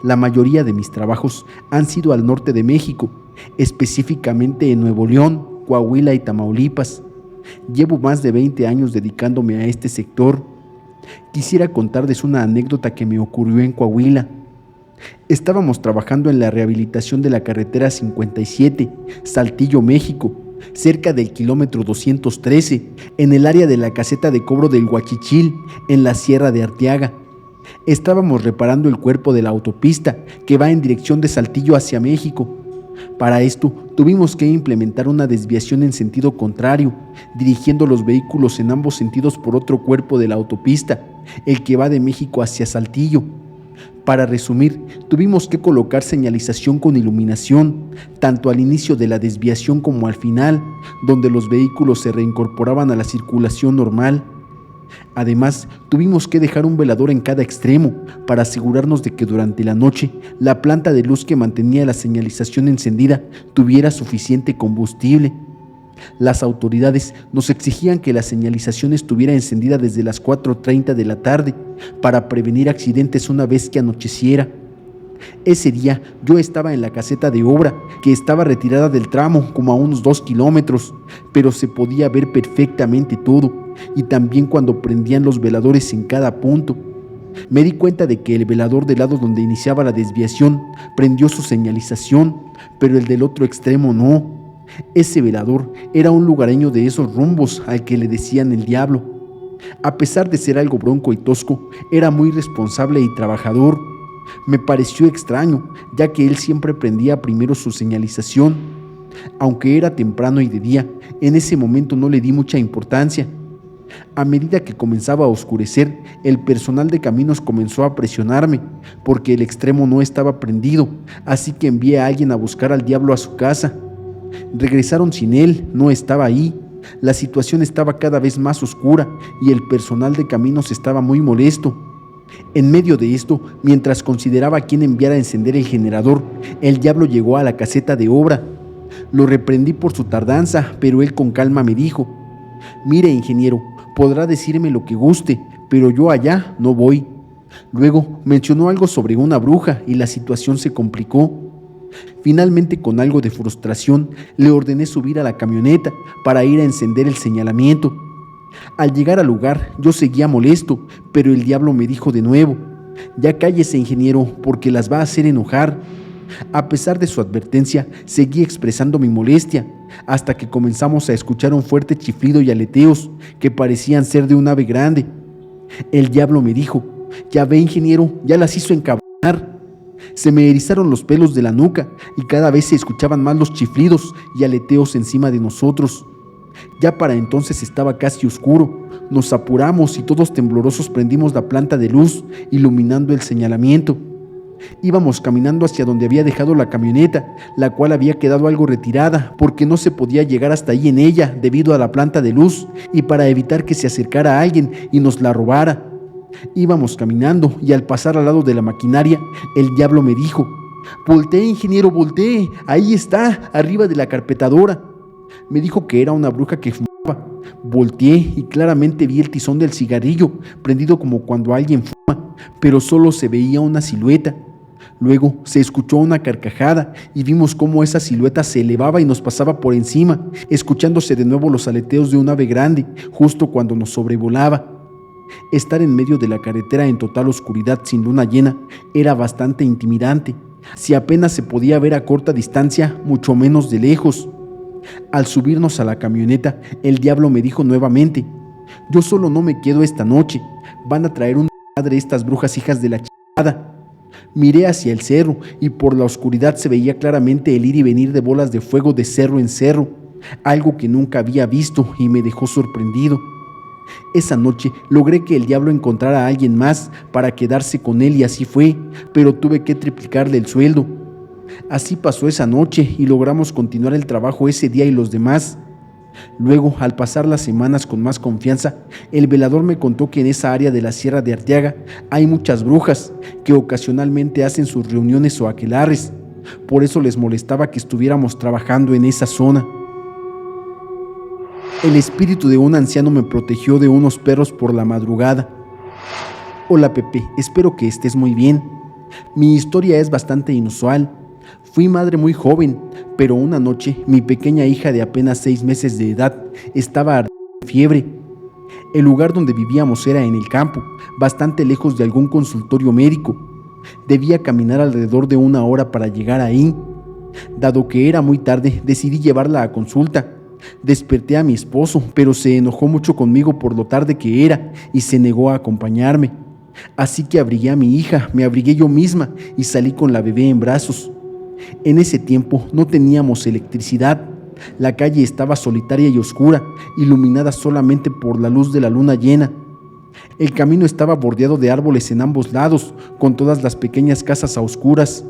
La mayoría de mis trabajos han sido al norte de México, específicamente en Nuevo León, Coahuila y Tamaulipas. Llevo más de 20 años dedicándome a este sector. Quisiera contarles una anécdota que me ocurrió en Coahuila. Estábamos trabajando en la rehabilitación de la carretera 57, Saltillo, México, cerca del kilómetro 213, en el área de la caseta de cobro del Huachichil, en la Sierra de Arteaga. Estábamos reparando el cuerpo de la autopista que va en dirección de Saltillo hacia México. Para esto, tuvimos que implementar una desviación en sentido contrario, dirigiendo los vehículos en ambos sentidos por otro cuerpo de la autopista, el que va de México hacia Saltillo. Para resumir, tuvimos que colocar señalización con iluminación, tanto al inicio de la desviación como al final, donde los vehículos se reincorporaban a la circulación normal. Además, tuvimos que dejar un velador en cada extremo para asegurarnos de que durante la noche la planta de luz que mantenía la señalización encendida tuviera suficiente combustible. Las autoridades nos exigían que la señalización estuviera encendida desde las 4:30 de la tarde para prevenir accidentes una vez que anocheciera. Ese día yo estaba en la caseta de obra, que estaba retirada del tramo como a unos 2 kilómetros, pero se podía ver perfectamente todo, y también cuando prendían los veladores en cada punto. Me di cuenta de que el velador del lado donde iniciaba la desviación prendió su señalización, pero el del otro extremo no. Ese velador era un lugareño de esos rumbos al que le decían el diablo. A pesar de ser algo bronco y tosco, era muy responsable y trabajador. Me pareció extraño, ya que él siempre prendía primero su señalización. Aunque era temprano y de día, en ese momento no le di mucha importancia. A medida que comenzaba a oscurecer, el personal de caminos comenzó a presionarme, porque el extremo no estaba prendido, así que envié a alguien a buscar al diablo a su casa. Regresaron sin él, no estaba ahí. La situación estaba cada vez más oscura y el personal de caminos estaba muy molesto. En medio de esto, mientras consideraba a quién enviar a encender el generador, el diablo llegó a la caseta de obra. Lo reprendí por su tardanza, pero él con calma me dijo: «Mire, ingeniero, podrá decirme lo que guste, pero yo allá no voy». Luego mencionó algo sobre una bruja y la situación se complicó. Finalmente, con algo de frustración, le ordené subir a la camioneta para ir a encender el señalamiento. Al llegar al lugar, yo seguía molesto, pero el diablo me dijo de nuevo: «Ya cállese, ingeniero, porque las va a hacer enojar». A pesar de su advertencia, seguí expresando mi molestia, hasta que comenzamos a escuchar un fuerte chiflido y aleteos que parecían ser de un ave grande. El diablo me dijo: «Ya ve, ingeniero, ya las hizo encabronar». Se me erizaron los pelos de la nuca y cada vez se escuchaban más los chiflidos y aleteos encima de nosotros. Ya para entonces estaba casi oscuro. Nos apuramos y todos temblorosos prendimos la planta de luz, iluminando el señalamiento. Íbamos caminando hacia donde había dejado la camioneta, la cual había quedado algo retirada porque no se podía llegar hasta ahí en ella debido a la planta de luz y para evitar que se acercara a alguien y nos la robara. Íbamos caminando y al pasar al lado de la maquinaria, el diablo me dijo: «Voltee, ingeniero, voltee, ahí está, arriba de la carpetadora». Me dijo que era una bruja que fumaba. Volteé y claramente vi el tizón del cigarrillo, prendido como cuando alguien fuma, pero solo se veía una silueta. Luego se escuchó una carcajada y vimos cómo esa silueta se elevaba y nos pasaba por encima, escuchándose de nuevo los aleteos de un ave grande, justo cuando nos sobrevolaba. Estar en medio de la carretera en total oscuridad sin luna llena era bastante intimidante. Si apenas se podía ver a corta distancia, mucho menos de lejos. Al subirnos a la camioneta, el diablo me dijo nuevamente: «Yo solo no me quedo esta noche, van a traer un madre estas brujas hijas de la chingada». Miré hacia el cerro y por la oscuridad se veía claramente el ir y venir de bolas de fuego de cerro en cerro, algo que nunca había visto y me dejó sorprendido. Esa noche logré que el diablo encontrara a alguien más para quedarse con él y así fue, pero tuve que triplicarle el sueldo. Así pasó esa noche y logramos continuar el trabajo ese día y los demás. Luego, al pasar las semanas con más confianza, el velador me contó que en esa área de la Sierra de Arteaga hay muchas brujas que ocasionalmente hacen sus reuniones o aquelarres. Por eso les molestaba que estuviéramos trabajando en esa zona. El espíritu de un anciano me protegió de unos perros por la madrugada. Hola Pepe, espero que estés muy bien. Mi historia es bastante inusual. Fui madre muy joven, pero una noche mi pequeña hija de apenas 6 meses de edad estaba ardiendo de fiebre. El lugar donde vivíamos era en el campo, bastante lejos de algún consultorio médico. Debía caminar alrededor de 1 hora para llegar ahí. Dado que era muy tarde, decidí llevarla a consulta. Desperté a mi esposo, pero se enojó mucho conmigo por lo tarde que era y se negó a acompañarme. Así que abrigué a mi hija, me abrigué yo misma y salí con la bebé en brazos. En ese tiempo no teníamos electricidad. La calle estaba solitaria y oscura, iluminada solamente por la luz de la luna llena. El camino estaba bordeado de árboles en ambos lados, con todas las pequeñas casas a oscuras.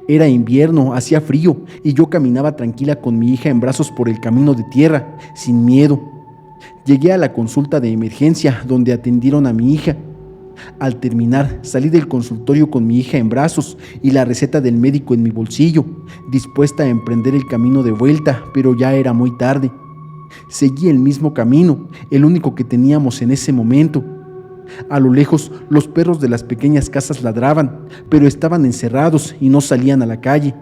Era invierno, hacía frío, y yo caminaba tranquila con mi hija en brazos por el camino de tierra, sin miedo. Llegué a la consulta de emergencia, donde atendieron a mi hija. Al terminar, salí del consultorio con mi hija en brazos y la receta del médico en mi bolsillo, dispuesta a emprender el camino de vuelta, pero ya era muy tarde. Seguí el mismo camino, el único que teníamos en ese momento. A lo lejos, los perros de las pequeñas casas ladraban, pero estaban encerrados y no salían a la calle.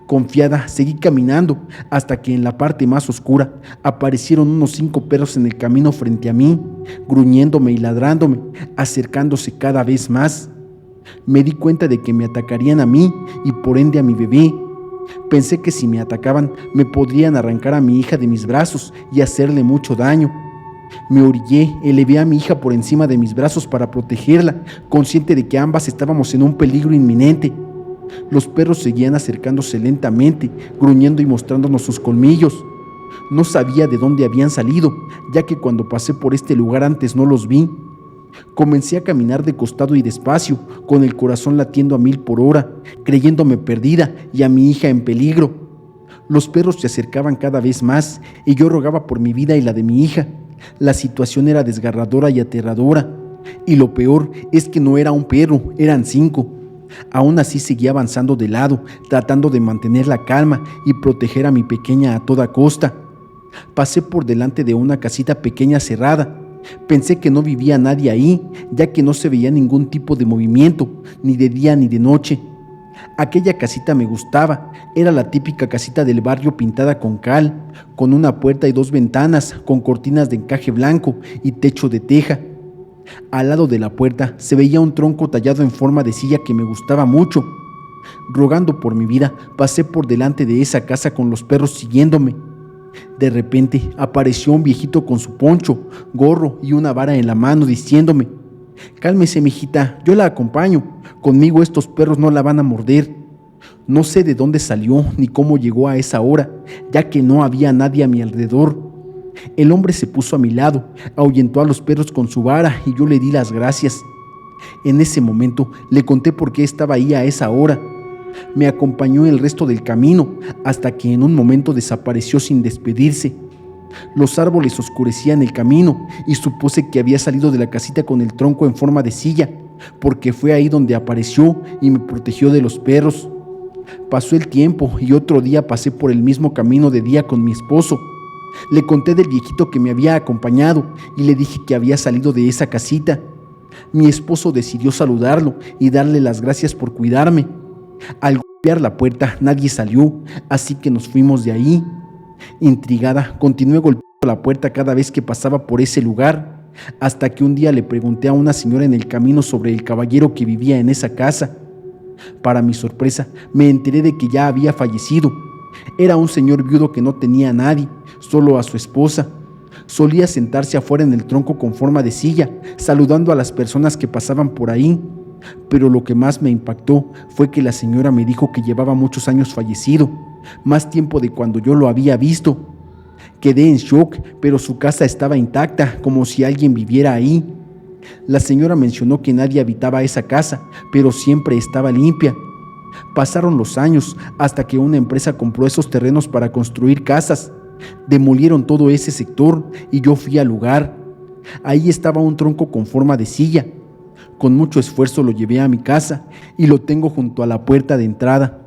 Confiada, seguí caminando hasta que en la parte más oscura aparecieron unos 5 perros en el camino frente a mí, gruñéndome y ladrándome, acercándose cada vez más. Me di cuenta de que me atacarían a mí y por ende a mi bebé. Pensé que si me atacaban me podrían arrancar a mi hija de mis brazos y hacerle mucho daño. Me orillé, elevé a mi hija por encima de mis brazos para protegerla, consciente de que ambas estábamos en un peligro inminente. Los perros seguían acercándose lentamente, gruñendo y mostrándonos sus colmillos. No sabía de dónde habían salido, ya que cuando pasé por este lugar antes no los vi. Comencé a caminar de costado y despacio, con el corazón latiendo a 1000 por hora, creyéndome perdida y a mi hija en peligro. Los perros se acercaban cada vez más y yo rogaba por mi vida y la de mi hija. La situación era desgarradora y aterradora, y lo peor es que no era un perro, eran 5. Aún así seguía avanzando de lado, tratando de mantener la calma y proteger a mi pequeña a toda costa. Pasé por delante de una casita pequeña cerrada. Pensé que no vivía nadie ahí, ya que no se veía ningún tipo de movimiento, ni de día ni de noche. Aquella casita me gustaba, era la típica casita del barrio pintada con cal, con una puerta y 2 ventanas, con cortinas de encaje blanco y techo de teja. Al lado de la puerta se veía un tronco tallado en forma de silla que me gustaba mucho. Rogando por mi vida, pasé por delante de esa casa con los perros siguiéndome. De repente apareció un viejito con su poncho, gorro y una vara en la mano diciéndome: Cálmese, mijita, yo la acompaño. Conmigo estos perros no la van a morder. No sé de dónde salió ni cómo llegó a esa hora, ya que no había nadie a mi alrededor. El hombre se puso a mi lado, ahuyentó a los perros con su vara y yo le di las gracias. En ese momento le conté por qué estaba ahí a esa hora. Me acompañó el resto del camino hasta que en un momento desapareció sin despedirse. Los árboles oscurecían el camino y supuse que había salido de la casita con el tronco en forma de silla, porque fue ahí donde apareció y me protegió de los perros. Pasó el tiempo y otro día pasé por el mismo camino de día con mi esposo. Le conté del viejito que me había acompañado y le dije que había salido de esa casita. Mi esposo decidió saludarlo y darle las gracias por cuidarme. Al golpear la puerta nadie salió, así que nos fuimos de ahí. Intrigada, continué golpeando la puerta cada vez que pasaba por ese lugar, hasta que un día le pregunté a una señora en el camino sobre el caballero que vivía en esa casa. Para mi sorpresa, me enteré de que ya había fallecido. Era un señor viudo que no tenía a nadie, solo a su esposa. Solía sentarse afuera en el tronco con forma de silla, saludando a las personas que pasaban por ahí. Pero lo que más me impactó fue que la señora me dijo que llevaba muchos años fallecido, más tiempo de cuando yo lo había visto. Quedé en shock, pero su casa estaba intacta, como si alguien viviera ahí. La señora mencionó que nadie habitaba esa casa, pero siempre estaba limpia. Pasaron los años hasta que una empresa compró esos terrenos para construir casas. Demolieron todo ese sector y yo fui al lugar. Ahí estaba un tronco con forma de silla. Con mucho esfuerzo lo llevé a mi casa y lo tengo junto a la puerta de entrada.